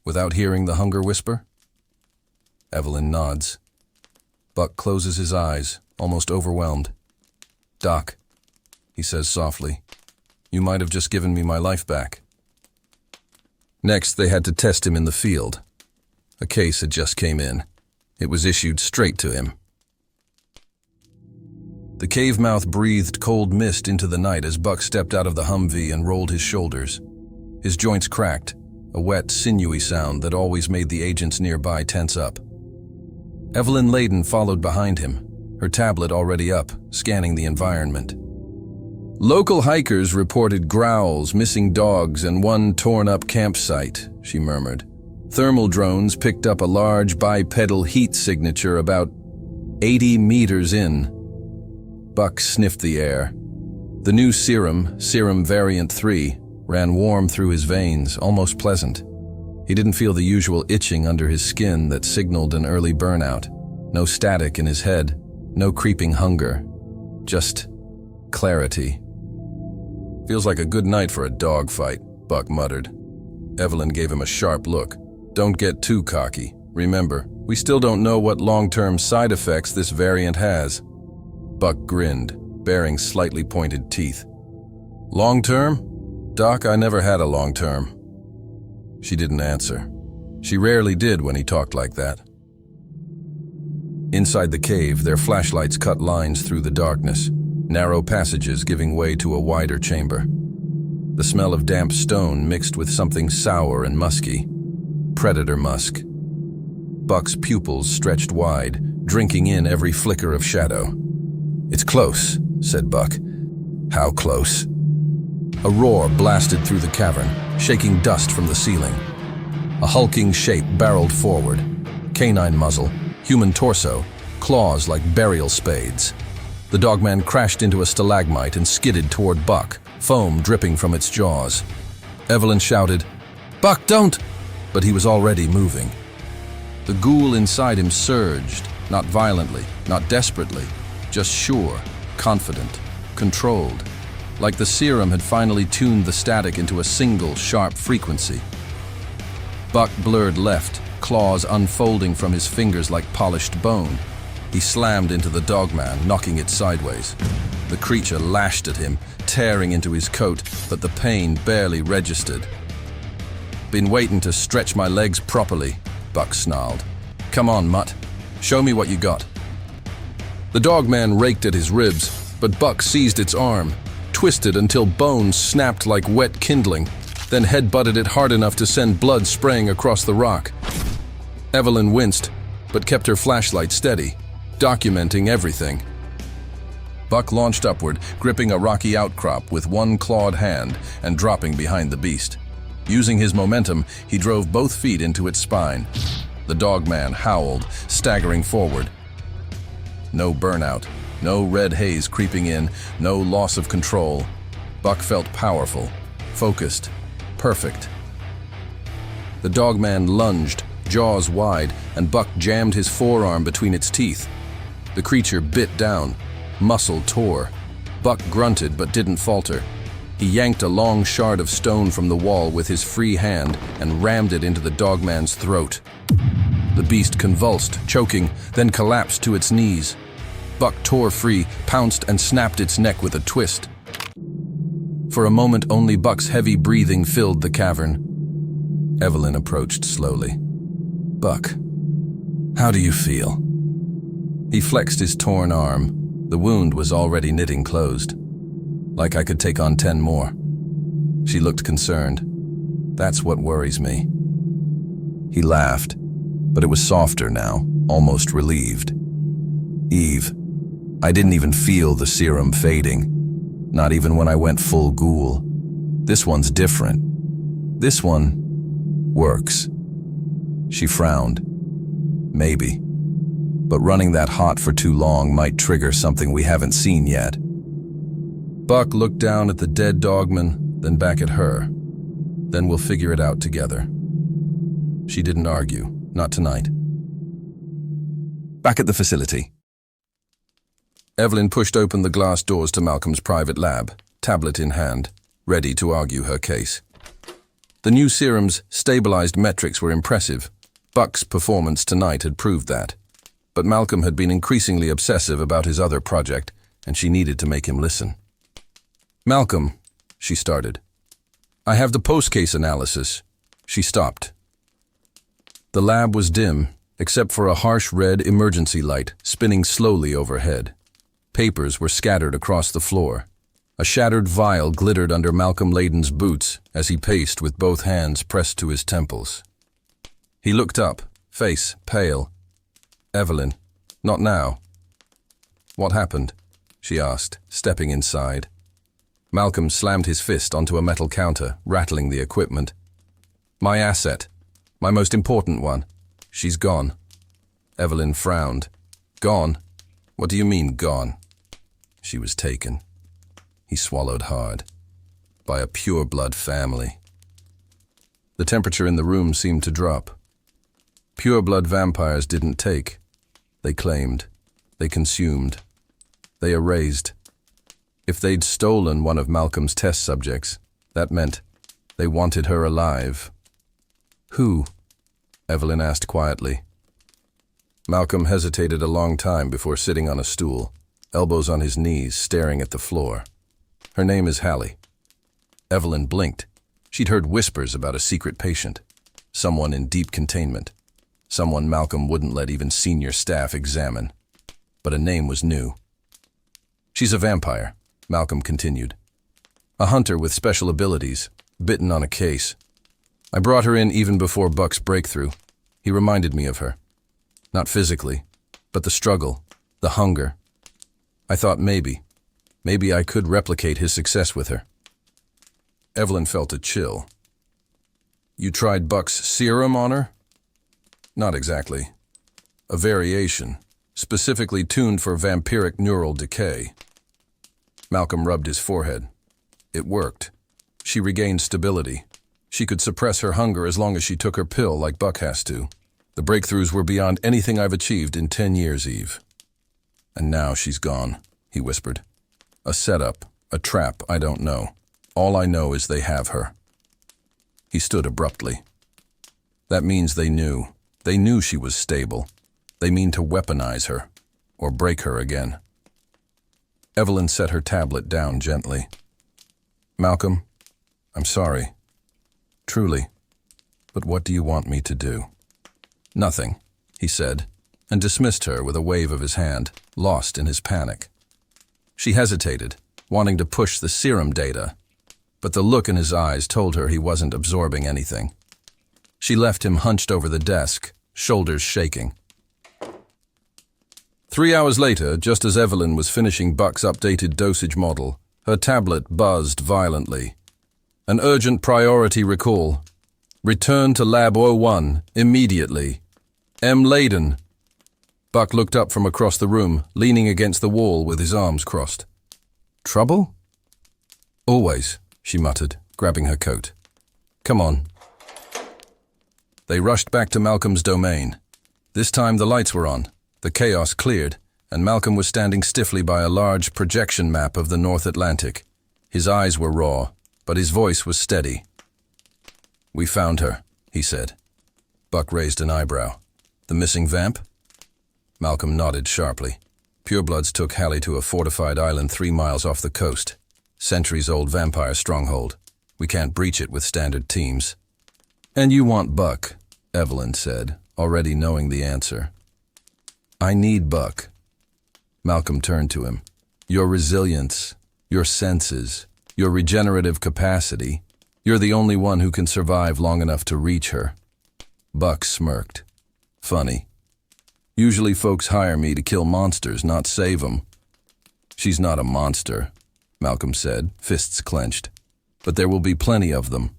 Without hearing the hunger whisper? Evelyn nods. Buck closes his eyes, almost overwhelmed. Doc, he says softly, you might have just given me my life back. Next, they had to test him in the field. A case had just came in. It was issued straight to him. The cave mouth breathed cold mist into the night as Buck stepped out of the Humvee and rolled his shoulders. His joints cracked, a wet, sinewy sound that always made the agents nearby tense up. Evelyn Laydon followed behind him, her tablet already up, scanning the environment. Local hikers reported growls, missing dogs, and one torn-up campsite, she murmured. Thermal drones picked up a large bipedal heat signature about 80 meters in. Buck sniffed the air. The new serum variant 3, ran warm through his veins, almost pleasant. He didn't feel the usual itching under his skin that signaled an early burnout. No static in his head, no creeping hunger. Just clarity. Feels like a good night for a dogfight, Buck muttered. Evelyn gave him a sharp look. Don't get too cocky. Remember, we still don't know what long-term side effects this variant has. Buck grinned, baring slightly pointed teeth. Long-term? Doc, I never had a long-term. She didn't answer. She rarely did when he talked like that. Inside the cave, their flashlights cut lines through the darkness, narrow passages giving way to a wider chamber. The smell of damp stone mixed with something sour and musky. Predator musk. Buck's pupils stretched wide, drinking in every flicker of shadow. It's close, said Buck. How close? A roar blasted through the cavern, shaking dust from the ceiling. A hulking shape barreled forward. Canine muzzle, human torso, claws like burial spades. The dogman crashed into a stalagmite and skidded toward Buck, foam dripping from its jaws. Evelyn shouted, "Buck, don't!" But he was already moving. The ghoul inside him surged, not violently, not desperately, just sure, confident, controlled, like the serum had finally tuned the static into a single, sharp frequency. Buck blurred left, claws unfolding from his fingers like polished bone. He slammed into the dogman, knocking it sideways. The creature lashed at him, tearing into his coat, but the pain barely registered. Been waiting to stretch my legs properly, Buck snarled. Come on, mutt. Show me what you got. The dogman raked at his ribs, but Buck seized its arm, twisted until bones snapped like wet kindling, then headbutted it hard enough to send blood spraying across the rock. Evelyn winced, but kept her flashlight steady, documenting everything. Buck launched upward, gripping a rocky outcrop with one clawed hand and dropping behind the beast. Using his momentum, he drove both feet into its spine. The dogman howled, staggering forward. No burnout, no red haze creeping in, no loss of control. Buck felt powerful, focused, perfect. The dogman lunged, jaws wide, and Buck jammed his forearm between its teeth. The creature bit down, muscle tore. Buck grunted but didn't falter. He yanked a long shard of stone from the wall with his free hand and rammed it into the dogman's throat. The beast convulsed, choking, then collapsed to its knees. Buck tore free, pounced, and snapped its neck with a twist. For a moment, only Buck's heavy breathing filled the cavern. Evelyn approached slowly. Buck, how do you feel? He flexed his torn arm. The wound was already knitting closed. Like I could take on 10 more. She looked concerned. That's what worries me. He laughed, but it was softer now, almost relieved. Eve, I didn't even feel the serum fading. Not even when I went full ghoul. This one's different. This one works. She frowned. Maybe. But running that hot for too long might trigger something we haven't seen yet. Buck looked down at the dead dogman, then back at her. Then we'll figure it out together. She didn't argue, not tonight. Back at the facility. Evelyn pushed open the glass doors to Malcolm's private lab, tablet in hand, ready to argue her case. The new serum's stabilized metrics were impressive. Buck's performance tonight had proved that. But Malcolm had been increasingly obsessive about his other project, and she needed to make him listen. Malcolm, she started. I have the post-case analysis. She stopped. The lab was dim, except for a harsh red emergency light spinning slowly overhead. Papers were scattered across the floor. A shattered vial glittered under Malcolm Laydon's boots as he paced with both hands pressed to his temples. He looked up, face pale. "Evelyn, not now." "What happened?" she asked, stepping inside. Malcolm slammed his fist onto a metal counter, rattling the equipment. "My asset. My most important one. She's gone." Evelyn frowned. "Gone? What do you mean, gone?" "She was taken." He swallowed hard. "By a pure-blood family." The temperature in the room seemed to drop. Pure-blood vampires didn't take. They claimed. They consumed. They erased. If they'd stolen one of Malcolm's test subjects, that meant they wanted her alive. "Who?" Evelyn asked quietly. Malcolm hesitated a long time before sitting on a stool, elbows on his knees, staring at the floor. "Her name is Hallie." Evelyn blinked. She'd heard whispers about a secret patient, someone in deep containment, someone Malcolm wouldn't let even senior staff examine. But a name was new. "She's a vampire," Malcolm continued. "A hunter with special abilities, bitten on a case. I brought her in even before Buck's breakthrough. He reminded me of her. Not physically, but the struggle, the hunger. I thought maybe I could replicate his success with her." Evelyn felt a chill. "You tried Buck's serum on her?" "Not exactly. A variation, specifically tuned for vampiric neural decay." Malcolm rubbed his forehead. "It worked. She regained stability. She could suppress her hunger as long as she took her pill like Buck has to. The breakthroughs were beyond anything I've achieved in 10 years, Eve." "And now she's gone," he whispered. "A setup, a trap, I don't know. All I know is they have her." He stood abruptly. "That means they knew. They knew she was stable. They mean to weaponize her, or break her again." Evelyn set her tablet down gently. "Malcolm, I'm sorry. Truly. But what do you want me to do?" "Nothing," he said, and dismissed her with a wave of his hand, lost in his panic. She hesitated, wanting to push the serum data, but the look in his eyes told her he wasn't absorbing anything. She left him hunched over the desk, shoulders shaking. 3 hours later, just as Evelyn was finishing Buck's updated dosage model, her tablet buzzed violently. "An urgent priority recall. Return to Lab 01, immediately. M. Laydon." Buck looked up from across the room, leaning against the wall with his arms crossed. "Trouble?" "Always," she muttered, grabbing her coat. "Come on." They rushed back to Malcolm's domain. This time the lights were on, the chaos cleared, and Malcolm was standing stiffly by a large projection map of the North Atlantic. His eyes were raw, but his voice was steady. "We found her," he said. Buck raised an eyebrow. "The missing vamp?" Malcolm nodded sharply. Purebloods took Hallie to a fortified island 3 miles off the coast. Centuries-old vampire stronghold. We can't breach it with standard teams. "And you want Buck," Evelyn said, already knowing the answer. "I need Buck." Malcolm turned to him. "Your resilience, your senses, your regenerative capacity. You're the only one who can survive long enough to reach her." Buck smirked. "Funny. Usually folks hire me to kill monsters, not save them." "She's not a monster," Malcolm said, fists clenched. "But there will be plenty of them."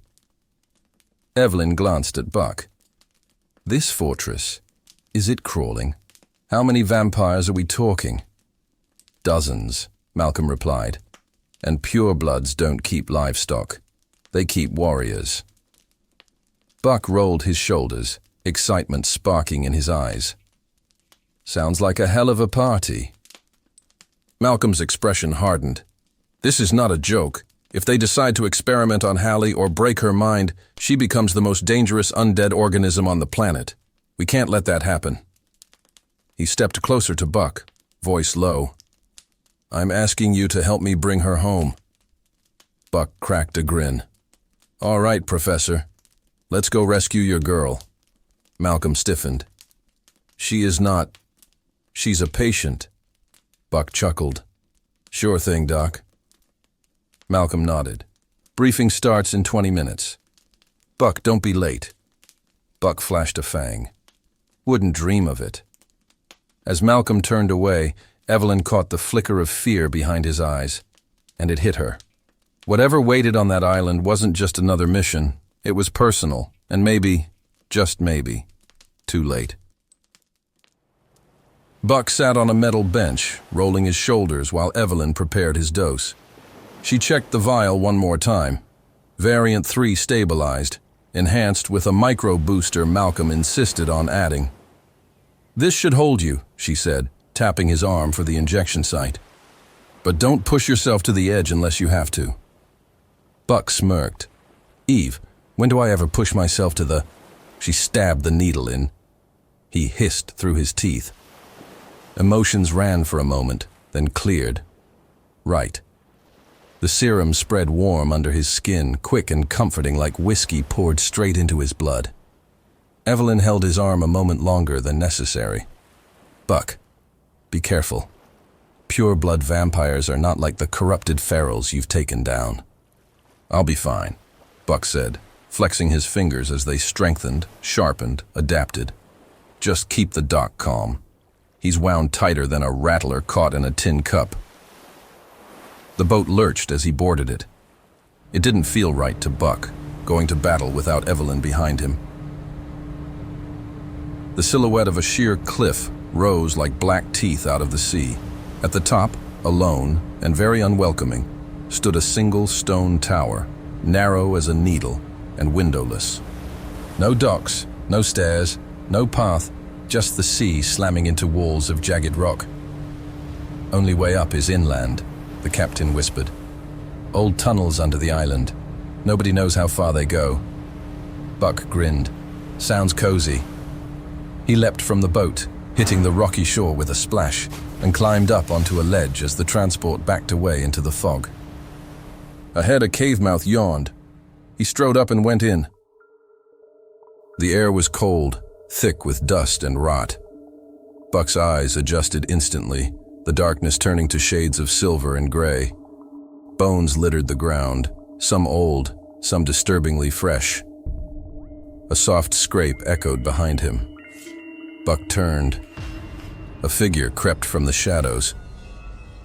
Evelyn glanced at Buck. "This fortress, is it crawling? How many vampires are we talking?" "Dozens," Malcolm replied. "And purebloods don't keep livestock. They keep warriors." Buck rolled his shoulders, excitement sparking in his eyes. "Sounds like a hell of a party." Malcolm's expression hardened. "This is not a joke. If they decide to experiment on Hallie or break her mind, she becomes the most dangerous undead organism on the planet. We can't let that happen." He stepped closer to Buck, voice low. "I'm asking you to help me bring her home." Buck cracked a grin. "All right, Professor. Let's go rescue your girl." Malcolm stiffened. She is not. She's a patient. Buck chuckled. Sure thing, Doc. Malcolm nodded. Briefing starts in 20 minutes. Buck, don't be late. Buck flashed a fang. Wouldn't dream of it. As Malcolm turned away, Evelyn caught the flicker of fear behind his eyes, and it hit her. Whatever waited on that island wasn't just another mission. It was personal, and maybe, just maybe, too late. Buck sat on a metal bench, rolling his shoulders while Evelyn prepared his dose. She checked the vial one more time. Variant 3 stabilized, enhanced with a micro booster Malcolm insisted on adding. This should hold you, she said, tapping his arm for the injection site. But don't push yourself to the edge unless you have to. Buck smirked. Eve, when do I ever push myself to the... She stabbed the needle in. He hissed through his teeth. Emotions ran for a moment, then cleared. Right. The serum spread warm under his skin, quick and comforting like whiskey poured straight into his blood. Evelyn held his arm a moment longer than necessary. Buck, be careful. Pure-blood vampires are not like the corrupted ferals you've taken down. I'll be fine, Buck said, flexing his fingers as they strengthened, sharpened, adapted. Just keep the doc calm. He's wound tighter than a rattler caught in a tin cup. The boat lurched as he boarded it. It didn't feel right to Buck, going to battle without Evelyn behind him. The silhouette of a sheer cliff rose like black teeth out of the sea. At the top, alone and very unwelcoming, stood a single stone tower, narrow as a needle and windowless. No docks, no stairs, no path, just the sea slamming into walls of jagged rock. Only way up is inland, the captain whispered. Old tunnels under the island. Nobody knows how far they go. Buck grinned. Sounds cozy. He leapt from the boat, hitting the rocky shore with a splash, and climbed up onto a ledge as the transport backed away into the fog. Ahead, a cave mouth yawned. He strode up and went in. The air was cold, thick with dust and rot. Buck's eyes adjusted instantly, the darkness turning to shades of silver and gray. Bones littered the ground, some old, some disturbingly fresh. A soft scrape echoed behind him. Buck turned. A figure crept from the shadows.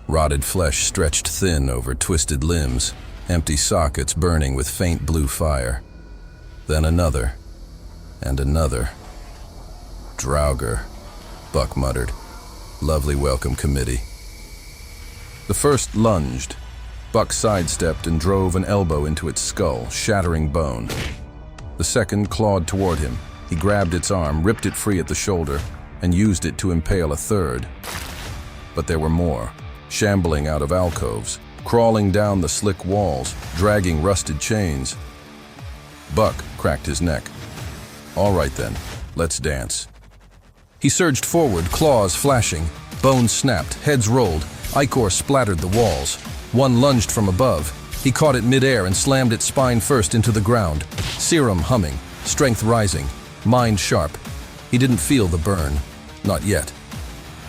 Rotted flesh stretched thin over twisted limbs, empty sockets burning with faint blue fire. Then another, and another. Draugr, Buck muttered. Lovely welcome committee. The first lunged. Buck sidestepped and drove an elbow into its skull, shattering bone. The second clawed toward him. He grabbed its arm, ripped it free at the shoulder, and used it to impale a third. But there were more, shambling out of alcoves, crawling down the slick walls, dragging rusted chains. Buck cracked his neck. All right then, let's dance. He surged forward, claws flashing. Bones snapped, heads rolled. Ichor splattered the walls. One lunged from above. He caught it midair and slammed its spine first into the ground. Serum humming, strength rising, mind sharp. He didn't feel the burn. Not yet.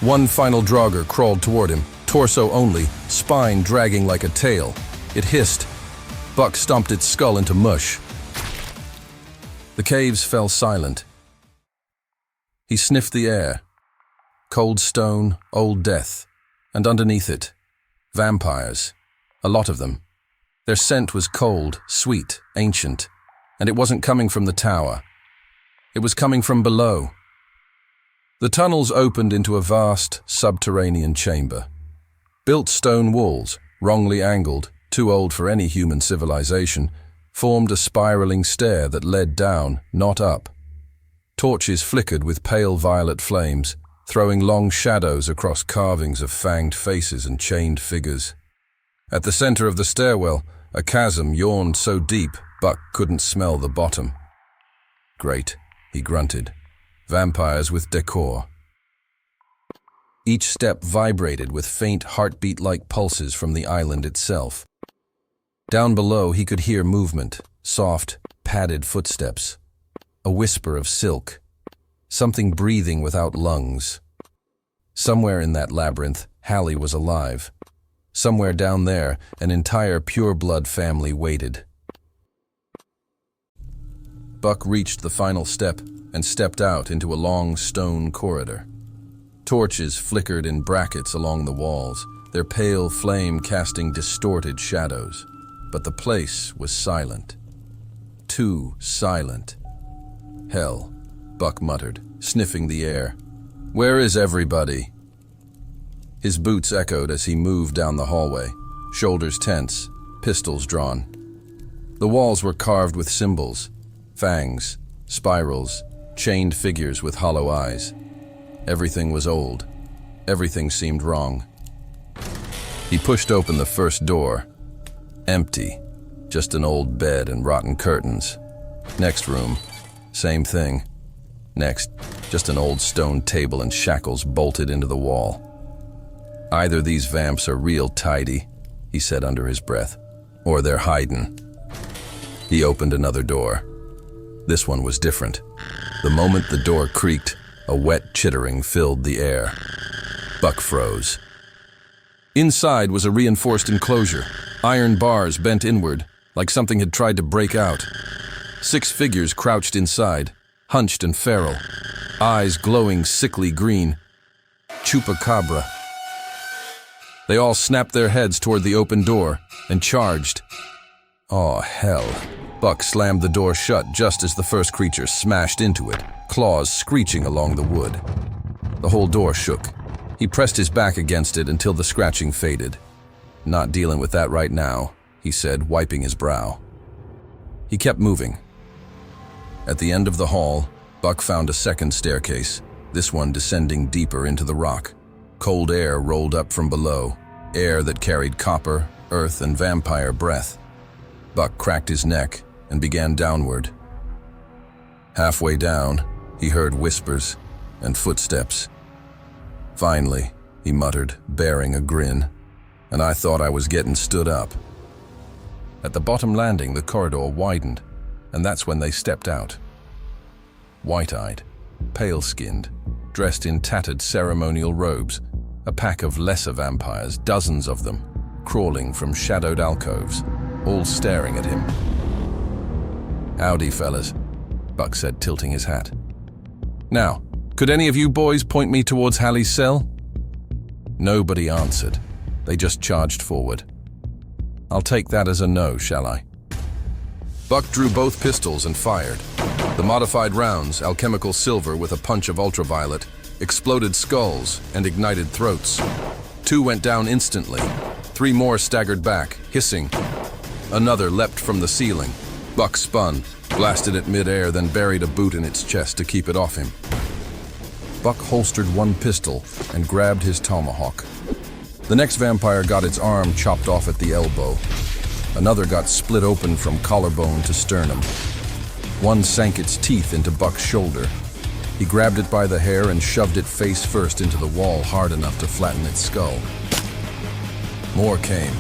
One final Draugr crawled toward him, torso only, spine dragging like a tail. It hissed. Buck stomped its skull into mush. The caves fell silent. He sniffed the air. Cold stone, old death, and underneath it, vampires. A lot of them. Their scent was cold, sweet, ancient, and it wasn't coming from the tower. It was coming from below. The tunnels opened into a vast, subterranean chamber. Built stone walls, wrongly angled, too old for any human civilization, formed a spiraling stair that led down, not up. Torches flickered with pale violet flames, throwing long shadows across carvings of fanged faces and chained figures. At the center of the stairwell, a chasm yawned so deep Buck couldn't smell the bottom. Great, he grunted. Vampires with decor. Each step vibrated with faint heartbeat-like pulses from the island itself. Down below he could hear movement, soft, padded footsteps. A whisper of silk. something breathing without lungs. Somewhere in that labyrinth, Hallie was alive. Somewhere down there, an entire pure-blood family waited. Buck reached the final step and stepped out into a long stone corridor. Torches flickered in brackets along the walls, their pale flame casting distorted shadows. But the place was silent. Too silent. Hell, Buck muttered, sniffing the air. Where is everybody? His boots echoed as he moved down the hallway, shoulders tense, pistols drawn. The walls were carved with symbols, fangs, spirals, chained figures with hollow eyes. Everything was old. Everything seemed wrong. He pushed open the first door. Empty. Just an old bed and rotten curtains. Next room. Same thing. Next, just an old stone table and shackles bolted into the wall. Either these vamps are real tidy, he said under his breath, or they're hiding. He opened another door. This one was different. The moment the door creaked, a wet chittering filled the air. Buck froze. Inside was a reinforced enclosure, iron bars bent inward, like something had tried to break out. 6 figures crouched inside, hunched and feral, eyes glowing sickly green. Chupacabra. They all snapped their heads toward the open door and charged. Oh, hell. Buck slammed the door shut just as the first creature smashed into it, claws screeching along the wood. The whole door shook. He pressed his back against it until the scratching faded. Not dealing with that right now, he said, wiping his brow. He kept moving. At the end of the hall, Buck found a second staircase, this one descending deeper into the rock. Cold air rolled up from below, air that carried copper, earth, and vampire breath. Buck cracked his neck and began downward. Halfway down, he heard whispers and footsteps. Finally, he muttered, bearing a grin, and I thought I was getting stood up. At the bottom landing, the corridor widened, and that's when they stepped out. White-eyed, pale-skinned, dressed in tattered ceremonial robes, a pack of lesser vampires, dozens of them, crawling from shadowed alcoves, all staring at him. Howdy, fellas, Buck said, tilting his hat. Now, could any of you boys point me towards Hallie's cell? Nobody answered. They just charged forward. I'll take that as a no, shall I? Buck drew both pistols and fired. The modified rounds, alchemical silver with a punch of ultraviolet, exploded skulls and ignited throats. 2 went down instantly. 3 more staggered back, hissing. Another leapt from the ceiling. Buck spun, blasted it mid-air, then buried a boot in its chest to keep it off him. Buck holstered one pistol and grabbed his tomahawk. The next vampire got its arm chopped off at the elbow. Another got split open from collarbone to sternum. One sank its teeth into Buck's shoulder. He grabbed it by the hair and shoved it face first into the wall hard enough to flatten its skull. More came.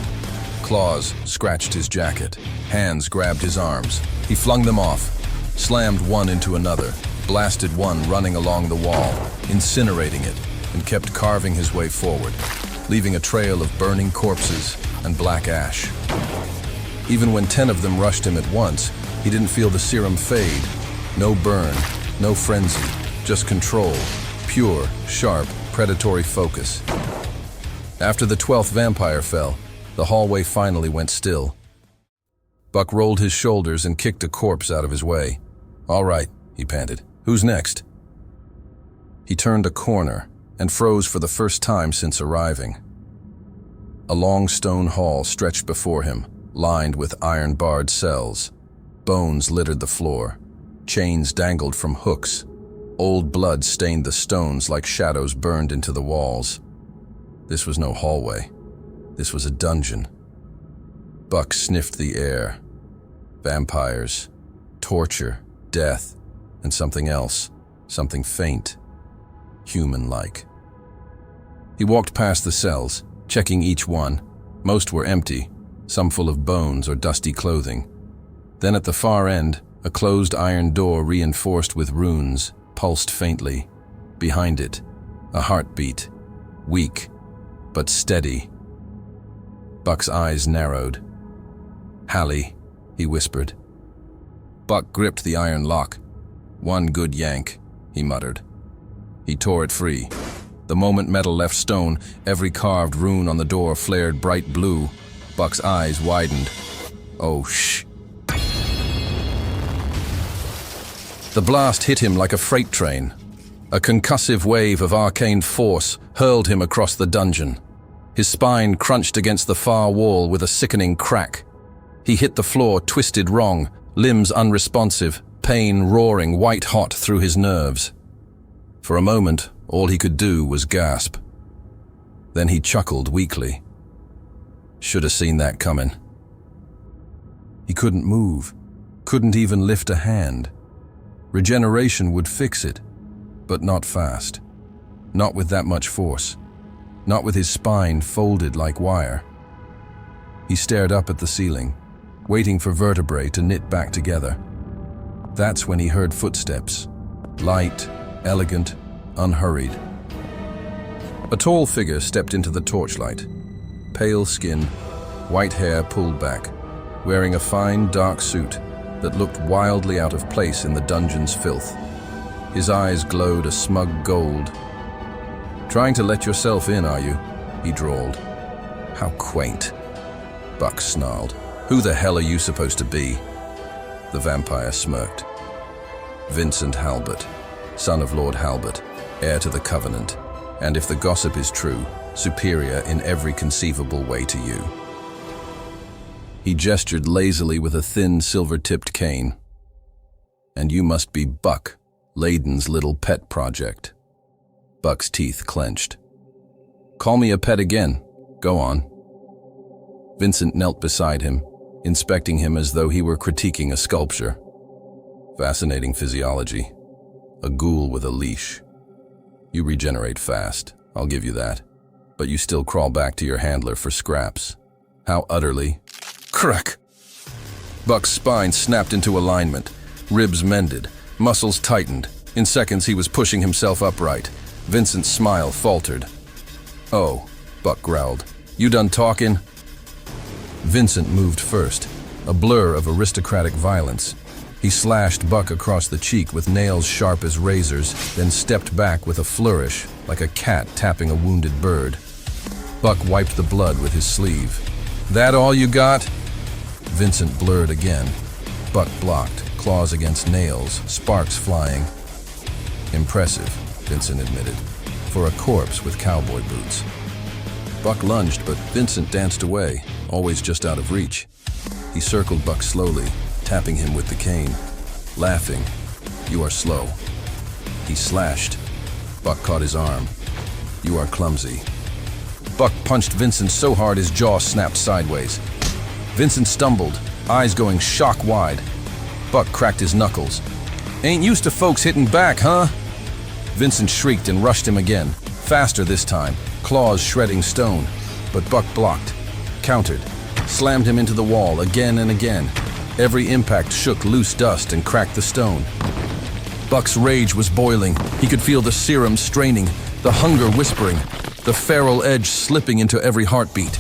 Claws scratched his jacket. Hands grabbed his arms. He flung them off, slammed one into another, blasted one running along the wall, incinerating it, and kept carving his way forward, leaving a trail of burning corpses and black ash. Even when 10 of them rushed him at once, he didn't feel the serum fade. No burn, no frenzy, just control, pure, sharp, predatory focus. After the 12th vampire fell, the hallway finally went still. Buck rolled his shoulders and kicked a corpse out of his way. All right, he panted. Who's next? He turned a corner and froze for the first time since arriving. A long stone hall stretched before him, lined with iron-barred cells. Bones littered the floor. Chains dangled from hooks. Old blood stained the stones like shadows burned into the walls. This was no hallway. This was a dungeon. Buck sniffed the air. Vampires, torture, death, and something else, something faint, human-like. He walked past the cells, checking each one. Most were empty, some full of bones or dusty clothing. Then at the far end, a closed iron door reinforced with runes, pulsed faintly. Behind it, a heartbeat, weak but steady. Buck's eyes narrowed. "Hallie," he whispered. Buck gripped the iron lock. "One good yank," he muttered. He tore it free. The moment metal left stone, every carved rune on the door flared bright blue. Buck's eyes widened. "Oh, shh." The blast hit him like a freight train. A concussive wave of arcane force hurled him across the dungeon. His spine crunched against the far wall with a sickening crack. He hit the floor twisted wrong, limbs unresponsive, pain roaring white-hot through his nerves. For a moment, all he could do was gasp. Then he chuckled weakly. Should have seen that coming. He couldn't move, couldn't even lift a hand. Regeneration would fix it, but not fast. Not with that much force. Not with his spine folded like wire. He stared up at the ceiling, waiting for vertebrae to knit back together. That's when he heard footsteps. Light, elegant, unhurried. A tall figure stepped into the torchlight. Pale skin, white hair pulled back, wearing a fine, dark suit that looked wildly out of place in the dungeon's filth. His eyes glowed a smug gold. "Trying to let yourself in, are you?" he drawled. "How quaint." Buck snarled. "Who the hell are you supposed to be?" The vampire smirked. "Vincent Halbert, son of Lord Halbert, heir to the Covenant, and if the gossip is true, superior in every conceivable way to you." He gestured lazily with a thin, silver-tipped cane. "And you must be Buck, Laydon's little pet project." Buck's teeth clenched. "Call me a pet again. Go on." Vincent knelt beside him, inspecting him as though he were critiquing a sculpture. "Fascinating physiology. A ghoul with a leash. You regenerate fast, I'll give you that. But you still crawl back to your handler for scraps. How utterly—" Crack! Buck's spine snapped into alignment. Ribs mended. Muscles tightened. In seconds he was pushing himself upright. Vincent's smile faltered. "Oh," Buck growled. "You done talking?" Vincent moved first, a blur of aristocratic violence. He slashed Buck across the cheek with nails sharp as razors, then stepped back with a flourish, like a cat tapping a wounded bird. Buck wiped the blood with his sleeve. "That all you got?" Vincent blurred again. Buck blocked, claws against nails, sparks flying. "Impressive," Vincent admitted, "for a corpse with cowboy boots." Buck lunged, but Vincent danced away, always just out of reach. He circled Buck slowly, tapping him with the cane. Laughing, "You are slow." He slashed. Buck caught his arm. "You are clumsy." Buck punched Vincent so hard his jaw snapped sideways. Vincent stumbled, eyes going shock wide. Buck cracked his knuckles. "Ain't used to folks hitting back, huh?" Vincent shrieked and rushed him again, faster this time, claws shredding stone. But Buck blocked, countered, slammed him into the wall again and again. Every impact shook loose dust and cracked the stone. Buck's rage was boiling. He could feel the serum straining, the hunger whispering, the feral edge slipping into every heartbeat.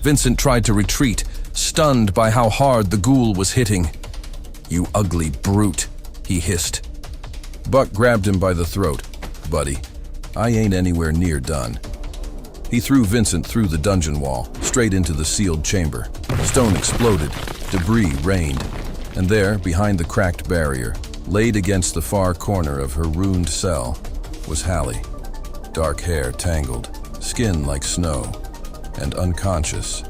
Vincent tried to retreat, stunned by how hard the ghoul was hitting. "You ugly brute," he hissed. Buck grabbed him by the throat. "Buddy, I ain't anywhere near done." He threw Vincent through the dungeon wall, straight into the sealed chamber. Stone exploded, debris rained, and there, behind the cracked barrier, laid against the far corner of her ruined cell, was Hallie. Dark hair tangled, skin like snow, and unconscious.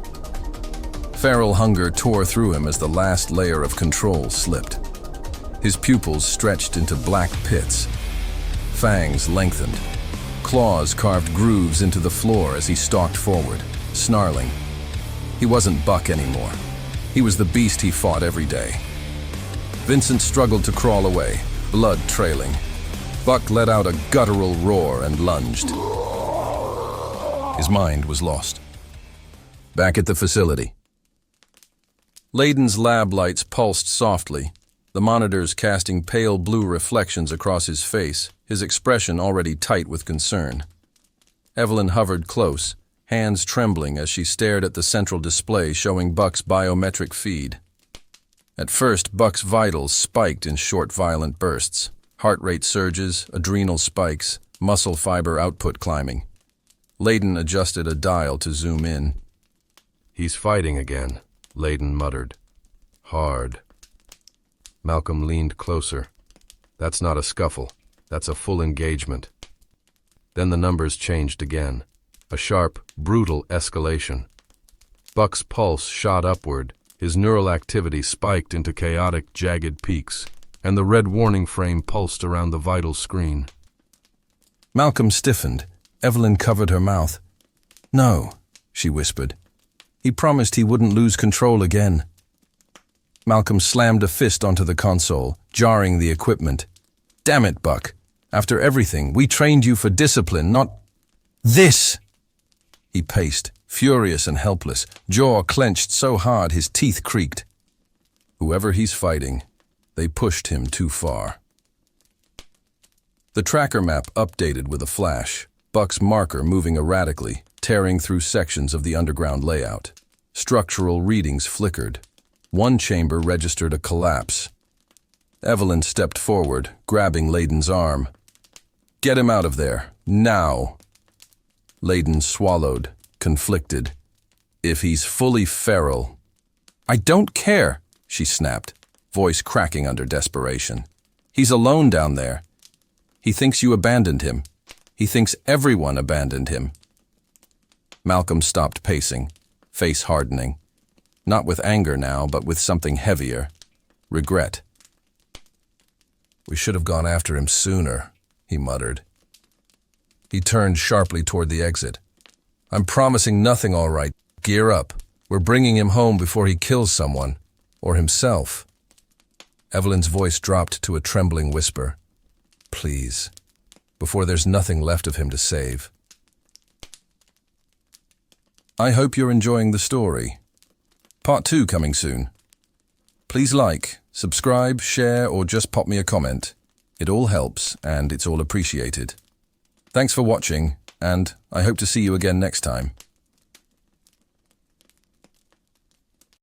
Feral hunger tore through him as the last layer of control slipped. His pupils stretched into black pits. Fangs lengthened. Claws carved grooves into the floor as he stalked forward, snarling. He wasn't Buck anymore. He was the beast he fought every day. Vincent struggled to crawl away, blood trailing. Buck let out a guttural roar and lunged. His mind was lost. Back at the facility. Laydon's lab lights pulsed softly, the monitors casting pale blue reflections across his face, his expression already tight with concern. Evelyn hovered close, hands trembling as she stared at the central display showing Buck's biometric feed. At first, Buck's vitals spiked in short, violent bursts. Heart rate surges, adrenal spikes, muscle fiber output climbing. Laydon adjusted a dial to zoom in. "He's fighting again," Laydon muttered. "Hard." Malcolm leaned closer. "That's not a scuffle. That's a full engagement." Then the numbers changed again. A sharp, brutal escalation. Buck's pulse shot upward, his neural activity spiked into chaotic, jagged peaks, and the red warning frame pulsed around the vital screen. Malcolm stiffened. Evelyn covered her mouth. "No," she whispered. "He promised he wouldn't lose control again." Malcolm slammed a fist onto the console, jarring the equipment. "Damn it, Buck. After everything, we trained you for discipline, not this." He paced, furious and helpless, jaw clenched so hard his teeth creaked. Whoever he's fighting, they pushed him too far. The tracker map updated with a flash, Buck's marker moving erratically, tearing through sections of the underground layout. Structural readings flickered. One chamber registered a collapse. Evelyn stepped forward, grabbing Laydon's arm. "Get him out of there, now." Laydon swallowed, conflicted. "If he's fully feral—" "I don't care," she snapped, voice cracking under desperation. "He's alone down there. He thinks you abandoned him. He thinks everyone abandoned him." Malcolm stopped pacing, face hardening. Not with anger now, but with something heavier. Regret. "We should have gone after him sooner," he muttered. He turned sharply toward the exit. "I'm promising nothing, all right. Gear up. We're bringing him home before he kills someone. Or himself." Evelyn's voice dropped to a trembling whisper. "Please. Before there's nothing left of him to save." I hope you're enjoying the story. Part 2 coming soon. Please like, subscribe, share, or just pop me a comment. It all helps, and it's all appreciated. Thanks for watching, and I hope to see you again next time.